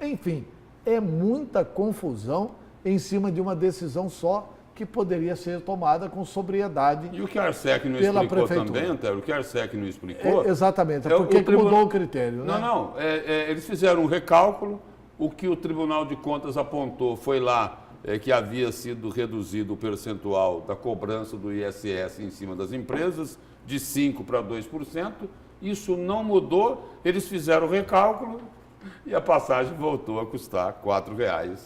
Enfim, é muita confusão em cima de uma decisão só que poderia ser tomada com sobriedade. E o que a ARSEC não explicou também, Antero, o que a ARSEC não explicou... Exatamente, porque mudou o critério. Né? Não, eles fizeram um recálculo, o que o Tribunal de Contas apontou foi lá que havia sido reduzido o percentual da cobrança do ISS em cima das empresas, de 5% para 2%, isso não mudou, eles fizeram o recálculo e a passagem voltou a custar R$ 4,10.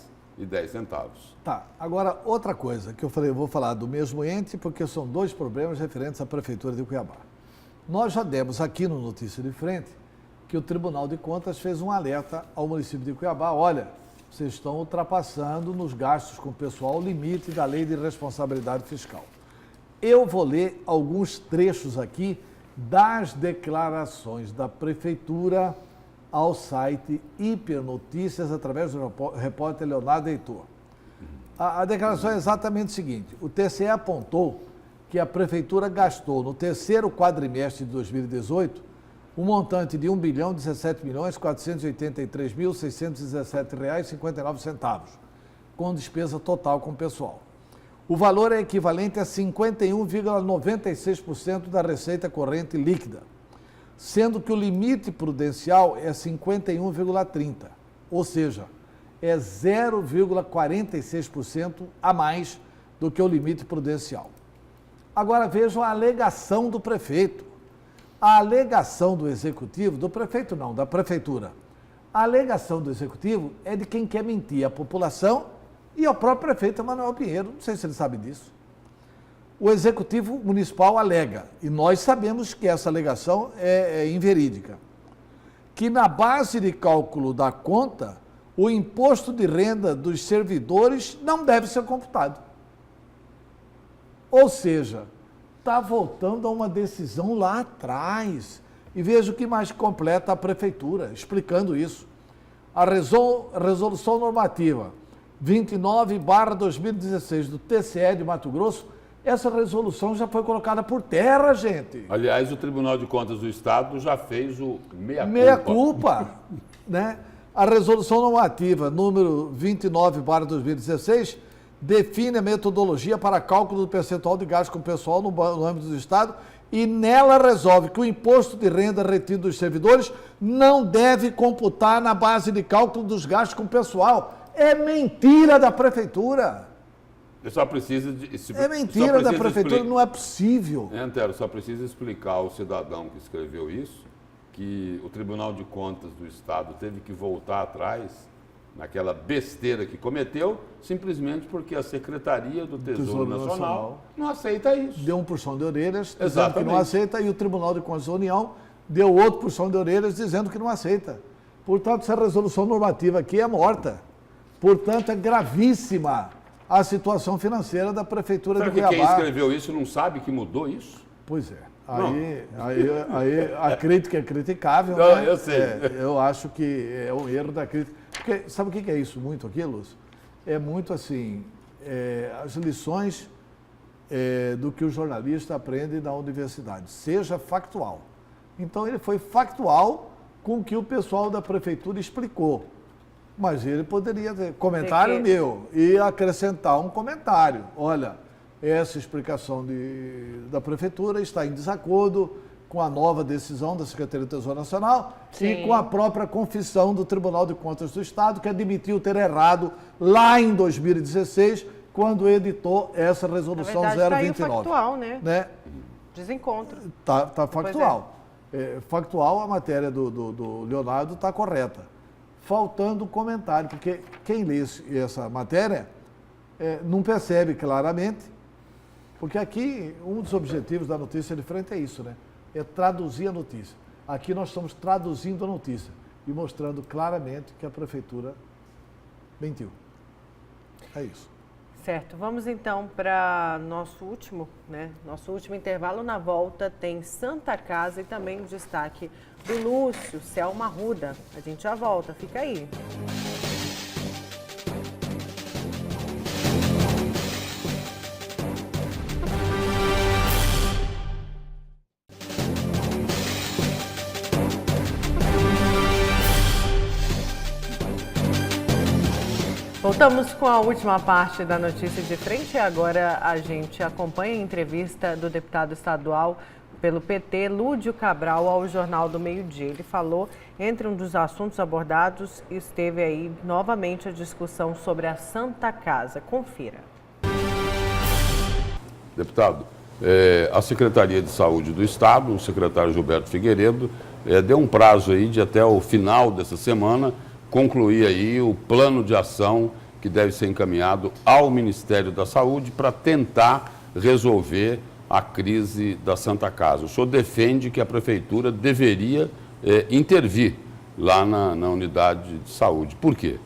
Tá, agora outra coisa que eu falei, eu vou falar do mesmo ente, porque são dois problemas referentes à Prefeitura de Cuiabá. Nós já demos aqui no Notícia de Frente que o Tribunal de Contas fez um alerta ao município de Cuiabá, olha, vocês estão ultrapassando nos gastos com o pessoal o limite da Lei de Responsabilidade Fiscal. Eu vou ler alguns trechos aqui das declarações da Prefeitura ao site Hipernotícias, através do repórter Leonardo Heitor. A declaração é exatamente o seguinte, o TCE apontou que a Prefeitura gastou no terceiro quadrimestre de 2018 um montante de R$ 1.017.483.617,59, com despesa total com o pessoal. O valor é equivalente a 51,96% da receita corrente líquida, sendo que o limite prudencial é 51,30%, ou seja, é 0,46% a mais do que o limite prudencial. Agora vejam a alegação do prefeito. A alegação do executivo, do prefeito não, da prefeitura. A alegação do executivo é de quem quer mentir à população e ao próprio prefeito Emanuel Pinheiro, não sei se ele sabe disso. O executivo municipal alega, e nós sabemos que essa alegação é inverídica, que na base de cálculo da conta, o imposto de renda dos servidores não deve ser computado. Ou seja, está voltando a uma decisão lá atrás. E veja o que mais completa a Prefeitura, explicando isso. A resolução normativa 29/2016 do TCE de Mato Grosso, essa resolução já foi colocada por terra, gente. Aliás, o Tribunal de Contas do Estado já fez o meia-culpa. Né? A resolução normativa número 29/2016 define a metodologia para cálculo do percentual de gasto com o pessoal no âmbito do Estado e nela resolve que o imposto de renda retido dos servidores não deve computar na base de cálculo dos gastos com o pessoal. É mentira da Prefeitura. Só precisa é mentira da Prefeitura, não é possível. Antero, só precisa explicar ao cidadão que escreveu isso que o Tribunal de Contas do Estado teve que voltar atrás naquela besteira que cometeu, simplesmente porque a Secretaria do Tesouro Nacional não aceita isso. Deu um puxão de orelhas, dizendo que não aceita, e o Tribunal de Contas da União deu outro puxão de orelhas, dizendo que não aceita. Portanto, essa resolução normativa aqui é morta. Portanto, é gravíssima a situação financeira da Prefeitura de Cuiabá. Será que quem escreveu isso não sabe que mudou isso? Pois é. Aí a crítica é criticável. Não, né? Eu sei. Eu acho que é um erro da crítica. Porque sabe o que é isso muito aqui, Lúcio? É muito assim, as lições do que o jornalista aprende na universidade. Seja factual. Então ele foi factual com o que o pessoal da Prefeitura explicou. Mas ele poderia ter comentário meu e acrescentar um comentário. Olha, essa explicação da Prefeitura está em desacordo com a nova decisão da Secretaria do Tesouro Nacional e com a própria confissão do Tribunal de Contas do Estado, que admitiu ter errado lá em 2016, quando editou essa resolução 029. Está factual, né? Desencontro. Está factual. Factual, a matéria do Leonardo está correta. Faltando comentário, porque quem lê essa matéria não percebe claramente Porque aqui, um dos objetivos da notícia de frente é isso, né? É traduzir a notícia. Aqui nós estamos traduzindo a notícia e mostrando claramente que a Prefeitura mentiu. É isso. Certo, vamos então para nosso último intervalo. Na volta tem Santa Casa e também o destaque do Lúcio, Selma Arruda. A gente já volta, fica aí. Voltamos com a última parte da notícia de frente e agora a gente acompanha a entrevista do deputado estadual pelo PT, Lúdio Cabral, ao Jornal do Meio-Dia. Ele falou, entre um dos assuntos abordados, esteve aí novamente a discussão sobre a Santa Casa. Confira. Deputado, a Secretaria de Saúde do Estado, o secretário Gilberto Figueiredo, deu um prazo aí de até o final dessa semana concluir aí o plano de ação que deve ser encaminhado ao Ministério da Saúde para tentar resolver a crise da Santa Casa. O senhor defende que a Prefeitura deveria intervir lá na unidade de saúde. Por quê?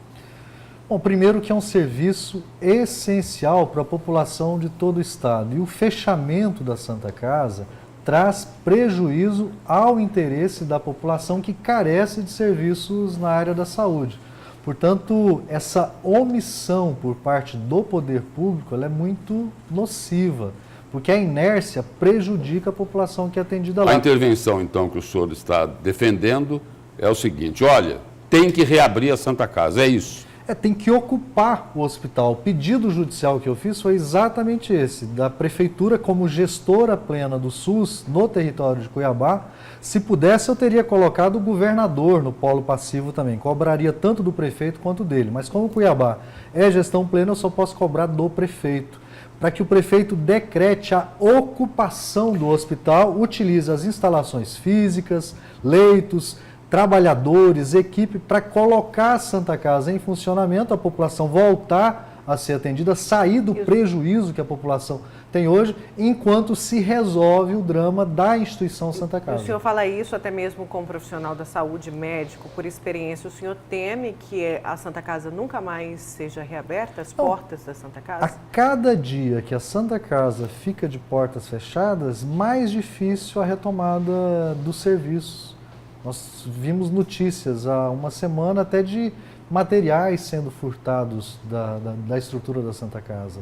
Bom, primeiro que é um serviço essencial para a população de todo o Estado. E o fechamento da Santa Casa traz prejuízo ao interesse da população que carece de serviços na área da saúde. Portanto, essa omissão por parte do poder público ela é muito nociva, porque a inércia prejudica a população que é atendida lá. A intervenção, então, que o senhor está defendendo é o seguinte, olha, tem que reabrir a Santa Casa, é isso? Tem que ocupar o hospital. O pedido judicial que eu fiz foi exatamente esse, da Prefeitura como gestora plena do SUS no território de Cuiabá. Se pudesse, eu teria colocado o governador no polo passivo também, cobraria tanto do prefeito quanto dele. Mas como Cuiabá é gestão plena, eu só posso cobrar do prefeito. Para que o prefeito decrete a ocupação do hospital, utilize as instalações físicas, leitos, trabalhadores, equipe, para colocar a Santa Casa em funcionamento, a população voltar a ser atendida, sair do prejuízo que a população tem hoje, enquanto se resolve o drama da instituição Santa Casa. O senhor fala isso até mesmo como profissional da saúde, médico, por experiência. O senhor teme que a Santa Casa nunca mais seja reaberta, as portas da Santa Casa? A cada dia que a Santa Casa fica de portas fechadas, mais difícil a retomada dos serviços. Nós vimos notícias há uma semana até de materiais sendo furtados da estrutura da Santa Casa.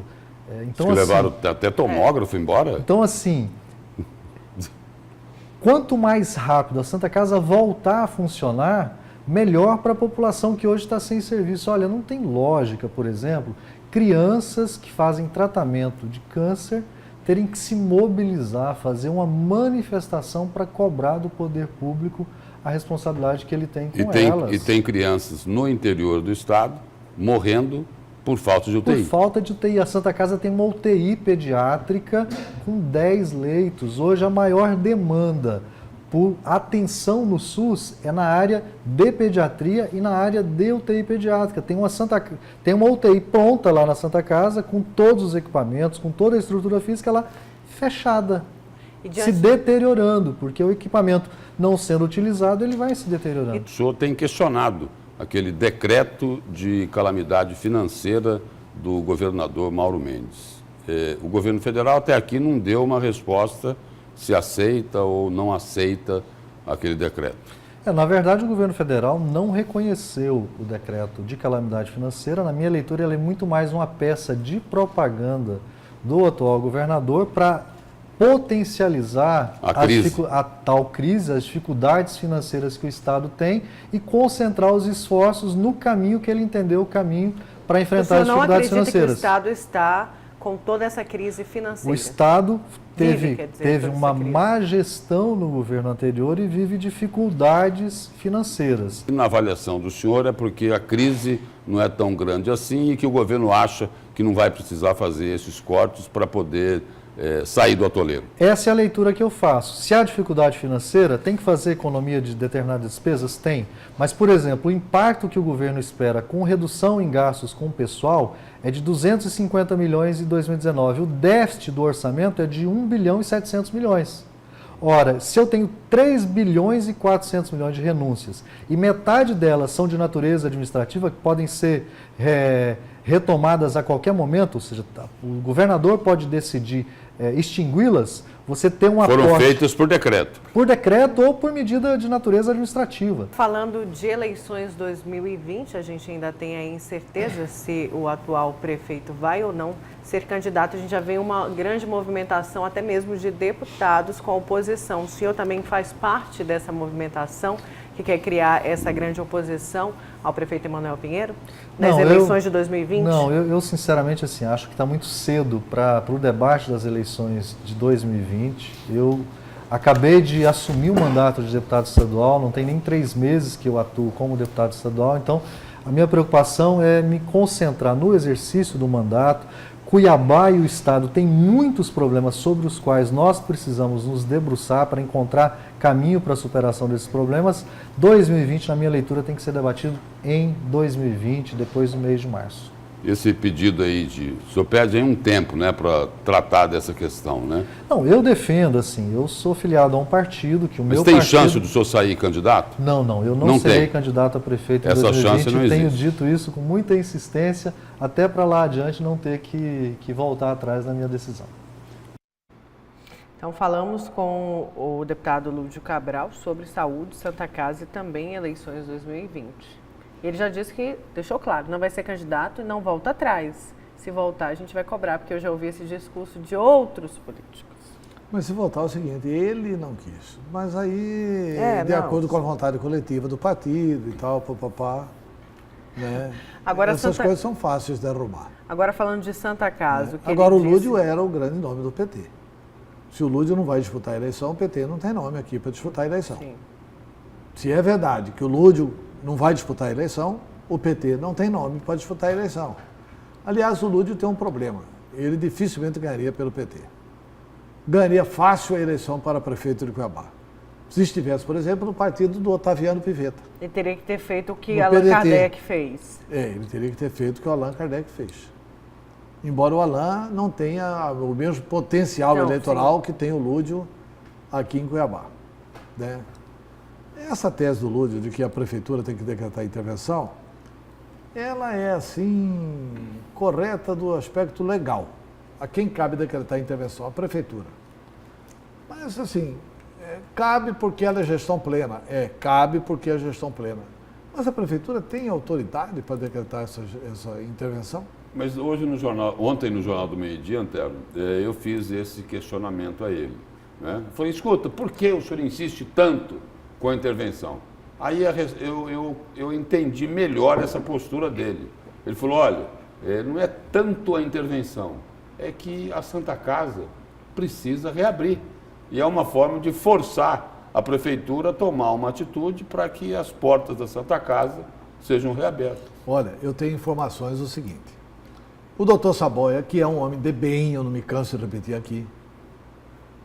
Então, que levaram até tomógrafo embora? Então, assim, quanto mais rápido a Santa Casa voltar a funcionar, melhor para a população que hoje está sem serviço. Olha, não tem lógica, por exemplo, crianças que fazem tratamento de câncer terem que se mobilizar, fazer uma manifestação para cobrar do poder público a responsabilidade que ele tem com elas. E tem crianças no interior do estado morrendo por falta de UTI. Por falta de UTI. A Santa Casa tem uma UTI pediátrica com 10 leitos. Hoje a maior demanda por atenção no SUS é na área de pediatria e na área de UTI pediátrica. Tem uma UTI pronta lá na Santa Casa, com todos os equipamentos, com toda a estrutura física lá fechada, se deteriorando, porque o equipamento não sendo utilizado, ele vai se deteriorando. O senhor tem questionado aquele decreto de calamidade financeira do governador Mauro Mendes. O governo federal até aqui não deu uma resposta se aceita ou não aceita aquele decreto. Na verdade, o governo federal não reconheceu o decreto de calamidade financeira. Na minha leitura, ele é muito mais uma peça de propaganda do atual governador para potencializar a tal crise, as dificuldades financeiras que o Estado tem e concentrar os esforços no caminho que ele entendeu o caminho para enfrentar as dificuldades financeiras. O senhor não acredita que o Estado está com toda essa crise financeira? O Estado teve uma má gestão no governo anterior e vive dificuldades financeiras. Na avaliação do senhor é porque a crise não é tão grande assim e que o governo acha que não vai precisar fazer esses cortes para poder sair do atoleiro. Essa é a leitura que eu faço. Se há dificuldade financeira, tem que fazer economia de determinadas despesas? Tem. Mas, por exemplo, o impacto que o governo espera com redução em gastos com o pessoal é de 250 milhões em 2019. O déficit do orçamento é de 1 bilhão e 700 milhões. Ora, se eu tenho 3 bilhões e 400 milhões de renúncias e metade delas são de natureza administrativa, que podem ser retomadas a qualquer momento, ou seja, o governador pode decidir extingui-las, você tem um aporte... Foram feitas por decreto. Por decreto ou por medida de natureza administrativa. Falando de eleições 2020, a gente ainda tem a incerteza se o atual prefeito vai ou não ser candidato. A gente já vê uma grande movimentação, até mesmo de deputados com a oposição. O senhor também faz parte dessa movimentação que quer criar essa grande oposição ao prefeito Emanuel Pinheiro nas eleições de 2020? Não, eu sinceramente assim, acho que está muito cedo para o debate das eleições de 2020. Eu acabei de assumir o mandato de deputado estadual, não tem nem 3 meses que eu atuo como deputado estadual, então a minha preocupação é me concentrar no exercício do mandato. Cuiabá e o Estado têm muitos problemas sobre os quais nós precisamos nos debruçar para encontrar caminho para a superação desses problemas. 2020, na minha leitura, tem que ser debatido em 2020, depois do mês de março. Esse pedido aí o senhor pede aí um tempo, né, para tratar dessa questão, né? Não, eu defendo, assim, eu sou filiado a um partido que o meu partido... Mas tem chance do senhor sair candidato? Não, eu não serei candidato a prefeito em 2020. Essa chance não existe. Tenho dito isso com muita insistência, até para lá adiante não ter que voltar atrás na minha decisão. Então falamos com o deputado Lúdio Cabral sobre saúde, Santa Casa e também eleições 2020. Ele já disse que, deixou claro, não vai ser candidato e não volta atrás. Se voltar, a gente vai cobrar, porque eu já ouvi esse discurso de outros políticos. Mas se voltar é o seguinte, ele não quis. Mas aí, de acordo com a vontade coletiva do partido e tal, papapá, né? Agora, essas coisas são fáceis de arrumar. Agora falando de Santa Casa... Agora o Lúdio era o grande nome do PT. Se o Lúdio não vai disputar a eleição, o PT não tem nome aqui para disputar a eleição. Sim. Se é verdade que o Lúdio não vai disputar a eleição, o PT não tem nome para disputar a eleição. Aliás, o Lúdio tem um problema. Ele dificilmente ganharia pelo PT. Ganharia fácil a eleição para prefeito de Cuiabá. Se estivesse, por exemplo, no partido do Otaviano Pivetta. Ele teria que ter feito o que Allan Kardec fez. Ele teria que ter feito o que o Allan Kardec fez. Embora o Allan não tenha o mesmo potencial eleitoral que tem o Lúdio aqui em Cuiabá, né? Essa tese do Lúdio de que a prefeitura tem que decretar intervenção, ela é, assim, correta do aspecto legal. A quem cabe decretar intervenção? A prefeitura. Mas, assim, cabe porque ela é gestão plena. Cabe porque é gestão plena. Mas a prefeitura tem autoridade para decretar essa intervenção? Mas hoje ontem no Jornal do Meio-Dia, Antero, eu fiz esse questionamento a ele, né? Falei, escuta, por que o senhor insiste tanto com a intervenção? Aí eu entendi melhor essa postura dele. Ele falou, olha, não é tanto a intervenção, é que a Santa Casa precisa reabrir. E é uma forma de forçar a prefeitura a tomar uma atitude para que as portas da Santa Casa sejam reabertas. Olha, eu tenho informações do seguinte. O doutor Saboia, que é um homem de bem, eu não me canso de repetir aqui,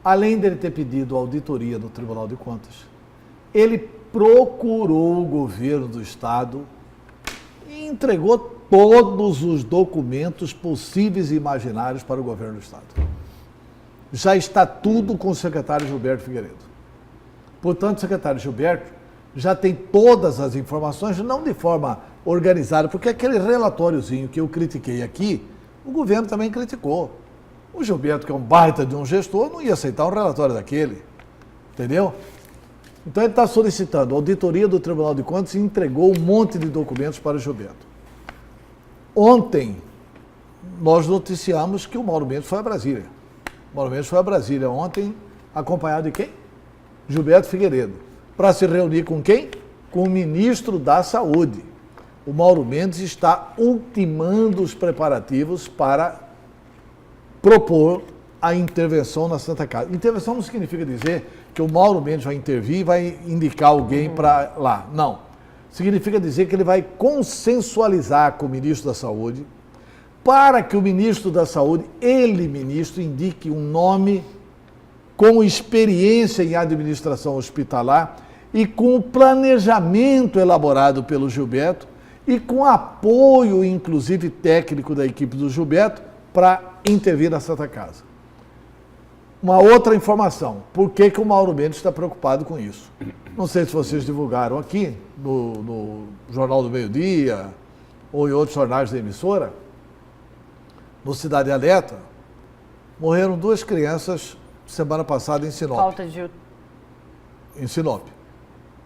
além dele ter pedido auditoria no Tribunal de Contas, ele procurou o governo do Estado e entregou todos os documentos possíveis e imaginários para o governo do Estado. Já está tudo com o secretário Gilberto Figueiredo. Portanto, o secretário Gilberto já tem todas as informações, não de forma organizada, porque aquele relatóriozinho que eu critiquei aqui, o governo também criticou. O Gilberto, que é um baita de um gestor, não ia aceitar um relatório daquele, entendeu? Então ele está solicitando a auditoria do Tribunal de Contas e entregou um monte de documentos para o Gilberto. Ontem, nós noticiamos que o Mauro Mendes foi a Brasília. O Mauro Mendes foi a Brasília ontem, acompanhado de quem? Gilberto Figueiredo. Para se reunir com quem? Com o ministro da Saúde. O Mauro Mendes está ultimando os preparativos para propor a intervenção na Santa Casa. Intervenção não significa dizer que o Mauro Mendes vai intervir e vai indicar alguém para lá. Não. Significa dizer que ele vai consensualizar com o ministro da Saúde para que o ministro da Saúde, ele, ministro, indique um nome com experiência em administração hospitalar e com o planejamento elaborado pelo Gilberto e com apoio, inclusive, técnico da equipe do Gilberto para intervir na Santa Casa. Uma outra informação, por que o Mauro Mendes está preocupado com isso? Não sei se vocês divulgaram aqui, no Jornal do Meio-Dia ou em outros jornais da emissora, no Cidade Alerta, morreram 2 crianças semana passada em Sinop. Falta de... Em Sinop.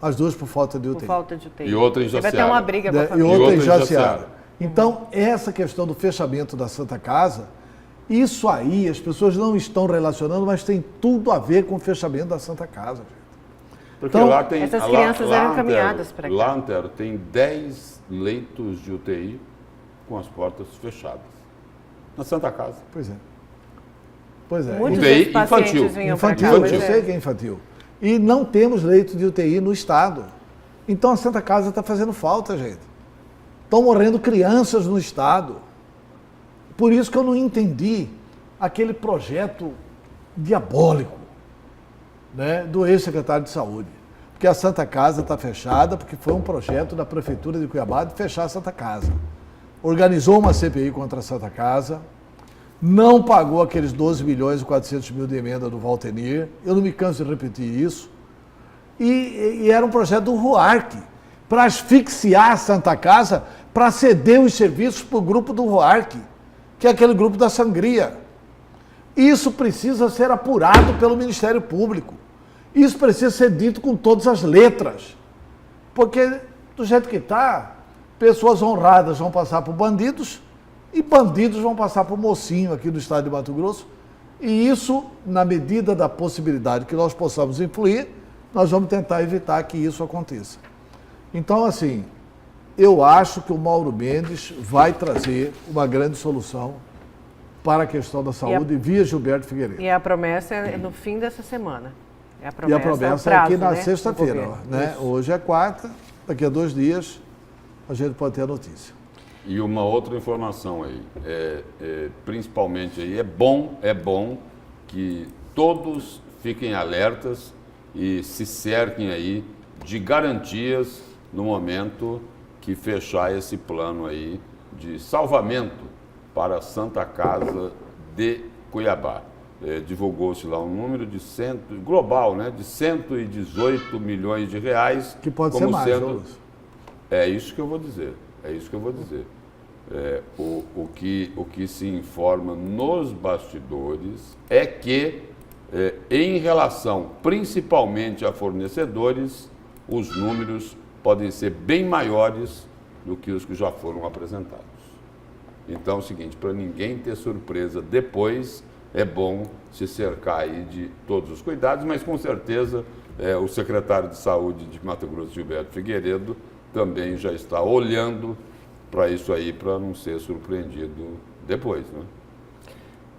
As 2 por falta de UTI. Por falta de UTI. E outra em Jaciara. Vai ter uma briga com a família. E outra em Jaciara. Então, essa questão do fechamento da Santa Casa, isso aí as pessoas não estão relacionando, mas tem tudo a ver com o fechamento da Santa Casa. Porque então, lá tem, essas crianças eram encaminhadas para cá. Lá, Antero, tem 10 leitos de UTI com as portas fechadas. Na Santa Casa. Pois é. Pois é. Muitos UTI infantil. Infantil, eu sei que é infantil. E não temos leito de UTI no estado. Então a Santa Casa está fazendo falta, gente. Estão morrendo crianças no estado. Por isso que eu não entendi aquele projeto diabólico, né, do ex-secretário de Saúde. Porque a Santa Casa está fechada, porque foi um projeto da Prefeitura de Cuiabá de fechar a Santa Casa. Organizou uma CPI contra a Santa Casa, não pagou aqueles 12 milhões e 400 mil de emenda do Valtenir, eu não me canso de repetir isso, e era um projeto do RUARC, para asfixiar a Santa Casa, para ceder os serviços para o grupo do RUARC, que é aquele grupo da sangria. Isso precisa ser apurado pelo Ministério Público. Isso precisa ser dito com todas as letras. Porque, do jeito que está, pessoas honradas vão passar por bandidos e bandidos vão passar por mocinho aqui no estado de Mato Grosso. E isso, na medida da possibilidade que nós possamos influir, nós vamos tentar evitar que isso aconteça. Então, assim, eu acho que o Mauro Mendes vai trazer uma grande solução para a questão da saúde via Gilberto Figueiredo. E a promessa é no fim dessa semana. E a promessa é aqui na sexta-feira, né? Hoje é quarta, daqui a 2 dias a gente pode ter a notícia. E uma outra informação aí, principalmente aí, é bom que todos fiquem alertas e se cerquem aí de garantias no momento que fechar esse plano aí de salvamento para a Santa Casa de Cuiabá. Divulgou-se lá um número de global, né, de 118 milhões de reais. Que pode ser mais, É isso que eu vou dizer. O que se informa nos bastidores é que, em relação principalmente a fornecedores, os números podem ser bem maiores do que os que já foram apresentados. Então é o seguinte, para ninguém ter surpresa depois, é bom se cercar aí de todos os cuidados, mas com certeza o secretário de Saúde de Mato Grosso, Gilberto Figueiredo, também já está olhando para isso aí, para não ser surpreendido depois, né?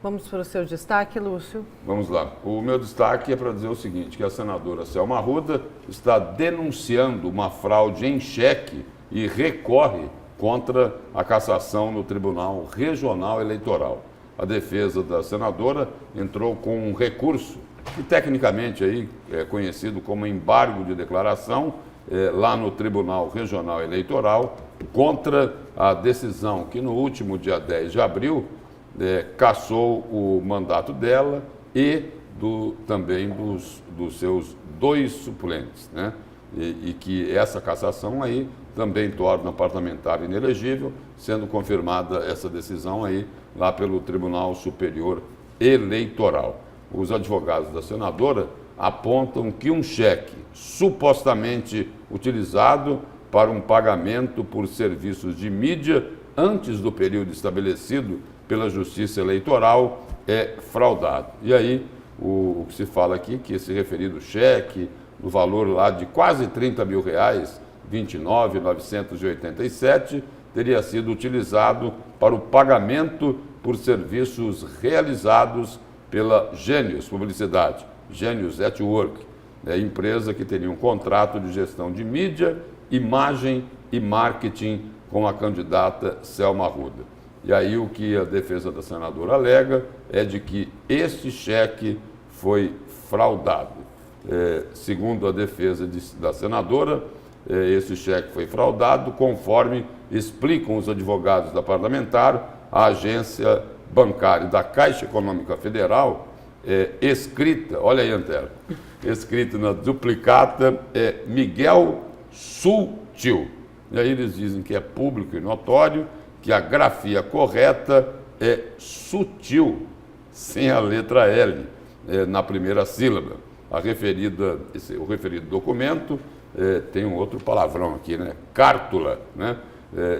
Vamos para o seu destaque, Lúcio? Vamos lá. O meu destaque é para dizer o seguinte, que a senadora Selma Arruda está denunciando uma fraude em cheque e recorre contra a cassação no Tribunal Regional Eleitoral. A defesa da senadora entrou com um recurso, que tecnicamente aí é conhecido como embargo de declaração, lá no Tribunal Regional Eleitoral, contra a decisão que no último dia 10 de abril cassou o mandato dela e também dos seus 2 suplentes, né? E que essa cassação aí também torna parlamentar inelegível, sendo confirmada essa decisão aí lá pelo Tribunal Superior Eleitoral. Os advogados da senadora apontam que um cheque supostamente utilizado para um pagamento por serviços de mídia antes do período estabelecido pela Justiça Eleitoral é fraudado. E aí, o que se fala aqui, que esse referido cheque, no valor lá de quase 30 mil reais, 29.987, teria sido utilizado para o pagamento por serviços realizados pela Gênios Publicidade, Gênios Network, empresa que teria um contrato de gestão de mídia, imagem e marketing com a candidata Selma Arruda. E aí o que a defesa da senadora alega é de que este cheque foi fraudado. Segundo a defesa da senadora, esse cheque foi fraudado conforme explicam os advogados da parlamentar, a agência bancária da Caixa Econômica Federal, escrita, olha aí, Antero, escrita na duplicata Miguel Sutil. E aí eles dizem que é público e notório que a grafia correta é sutil, sem a letra L na primeira sílaba. O referido documento tem um outro palavrão aqui, né? Cártula, né?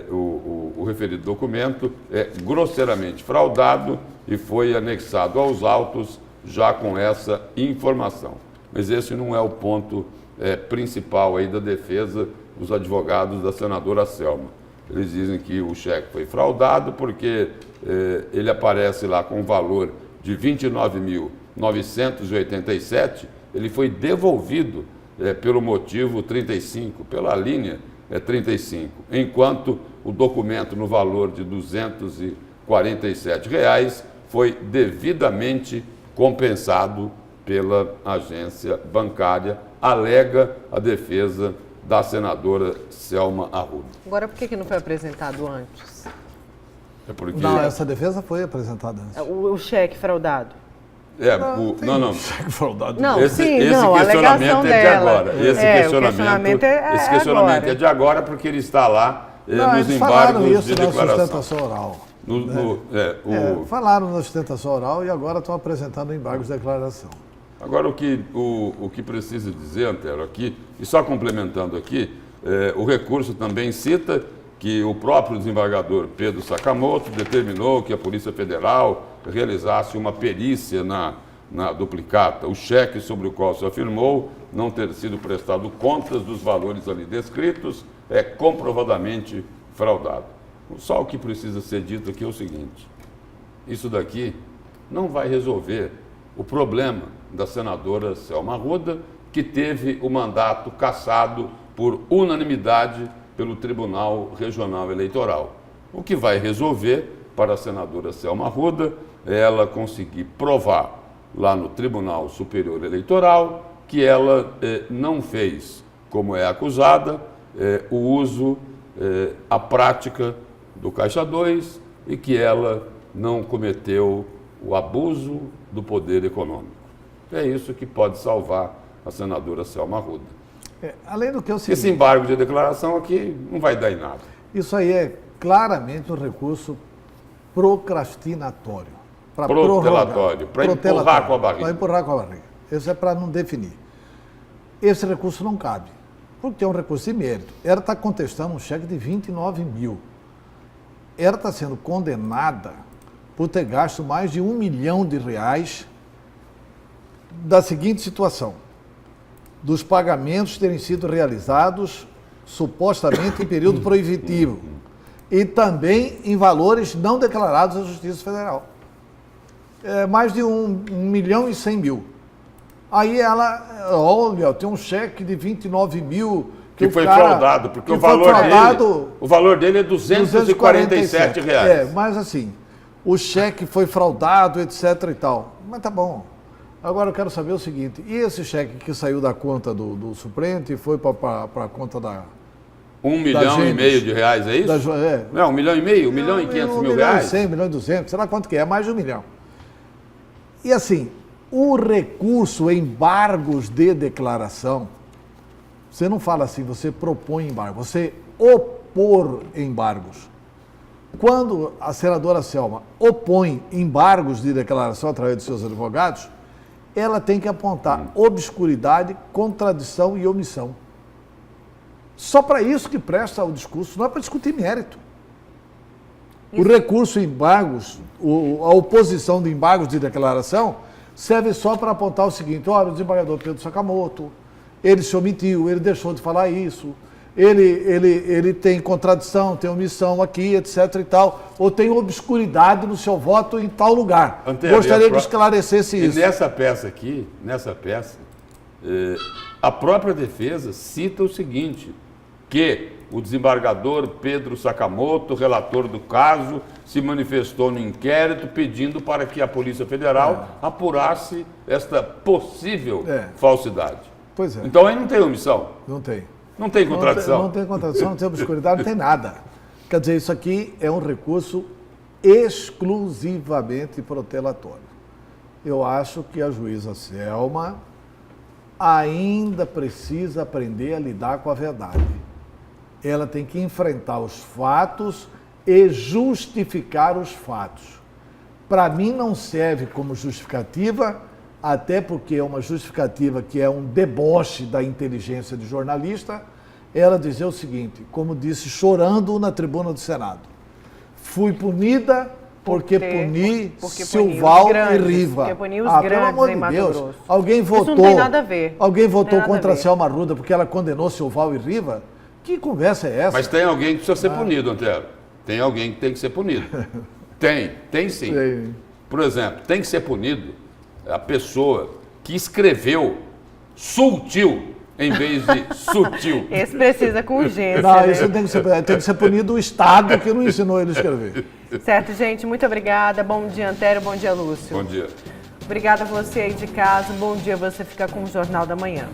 O referido documento é grosseiramente fraudado e foi anexado aos autos já com essa informação. Mas esse não é o ponto principal aí da defesa dos advogados da senadora Selma. Eles dizem que o cheque foi fraudado porque ele aparece lá com um valor de R$ 29.987, ele foi devolvido pelo motivo 35, pela linha 35, enquanto o documento no valor de R$ 247 foi devidamente compensado pela agência bancária, alega a defesa da senadora Selma Arruda. Agora, por que não foi apresentado antes? Porque... Não, essa defesa foi apresentada antes. O cheque fraudado? Não. Cheque fraudado. Não, esse questionamento é de agora. Esse questionamento é de agora porque ele está lá nos eles falaram embargos isso de na declaração. sustentação oral. Falaram na sustentação oral e agora estão apresentando embargos de declaração. Agora, o que precisa dizer, Antero, aqui, e só complementando aqui, o recurso também cita que o próprio desembargador Pedro Sakamoto determinou que a Polícia Federal realizasse uma perícia na duplicata. O cheque sobre o qual se afirmou não ter sido prestado contas dos valores ali descritos é comprovadamente fraudado. Só o que precisa ser dito aqui é o seguinte: isso daqui não vai resolver o problema da senadora Selma Arruda, que teve o mandato cassado por unanimidade pelo Tribunal Regional Eleitoral. O que vai resolver para a senadora Selma Arruda é ela conseguir provar lá no Tribunal Superior Eleitoral que ela não fez, como é acusada, o uso, a prática do Caixa 2 e que ela não cometeu o abuso do poder econômico. É isso que pode salvar a senadora Selma Arruda. Além do que esse embargo de declaração aqui não vai dar em nada. Isso aí é claramente um recurso procrastinatório. Protelatório, para empurrar com a barriga. Para empurrar com a barriga. Isso é para não definir. Esse recurso não cabe, porque é um recurso de mérito. Ela está contestando um cheque de 29 mil. Ela está sendo condenada por ter gasto mais de R$1 milhão da seguinte situação: dos pagamentos terem sido realizados supostamente em período proibitivo e também em valores não declarados à Justiça Federal. Mais de 1.100.000. Aí ela, olha, tem um cheque de 29 mil que foi fraudado, porque o valor dele é 247 reais. Mas assim, o cheque foi fraudado, etc. e tal. Mas tá bom. Agora eu quero saber o seguinte: e esse cheque que saiu da conta do suplente e foi para a conta da... R$1,5 milhão de reais, é isso? Não, R$1,5 milhão, R$1,5 milhão reais. R$1,100.000, R$1,200.000, sei lá quanto que é, mais de R$1 milhão. E assim, o recurso embargos de declaração, você não fala assim, você propõe embargo, você opor embargos. Quando a senadora Selma opõe embargos de declaração através de seus advogados, ela tem que apontar obscuridade, contradição e omissão. Só para isso que presta o discurso, não é para discutir mérito. O recurso em embargos, a oposição de embargos de declaração, serve só para apontar o seguinte: olha, o desembargador Pedro Sakamoto, ele se omitiu, ele deixou de falar isso, ele tem contradição, tem omissão aqui, etc. e tal, ou tem obscuridade no seu voto em tal lugar. Gostaria que esclarecesse isso. E nessa peça, a própria defesa cita o seguinte, que o desembargador Pedro Sakamoto, relator do caso, se manifestou no inquérito pedindo para que a Polícia Federal apurasse esta possível falsidade. Pois é. Então aí não tem omissão. Não tem. Não tem contradição. Não tem contradição, não tem obscuridade, não tem nada. Quer dizer, isso aqui é um recurso exclusivamente protelatório. Eu acho que a juíza Selma ainda precisa aprender a lidar com a verdade. Ela tem que enfrentar os fatos e justificar os fatos. Para mim não serve como justificativa, até porque é uma justificativa que é um deboche da inteligência de jornalista, ela dizer o seguinte, como disse chorando na tribuna do Senado: fui punida porque puni Silval e Riva. Porque puni os grandes, pelo amor de Deus. Alguém votou, isso não tem nada a ver. Alguém votou contra a Selma Arruda porque ela condenou Silval e Riva? Que conversa é essa? Mas tem alguém que precisa ser punido, Antero. Tem alguém que tem que ser punido. Tem sim. Tem. Por exemplo, tem que ser punido a pessoa que escreveu sutil em vez de sutil. Esse precisa com urgência. Não, né? isso tem que ser punido o Estado que não ensinou ele a escrever. Certo, gente. Muito obrigada. Bom dia, Antero. Bom dia, Lúcio. Bom dia. Obrigada a você aí de casa. Bom dia. Você fica com o Jornal da Manhã.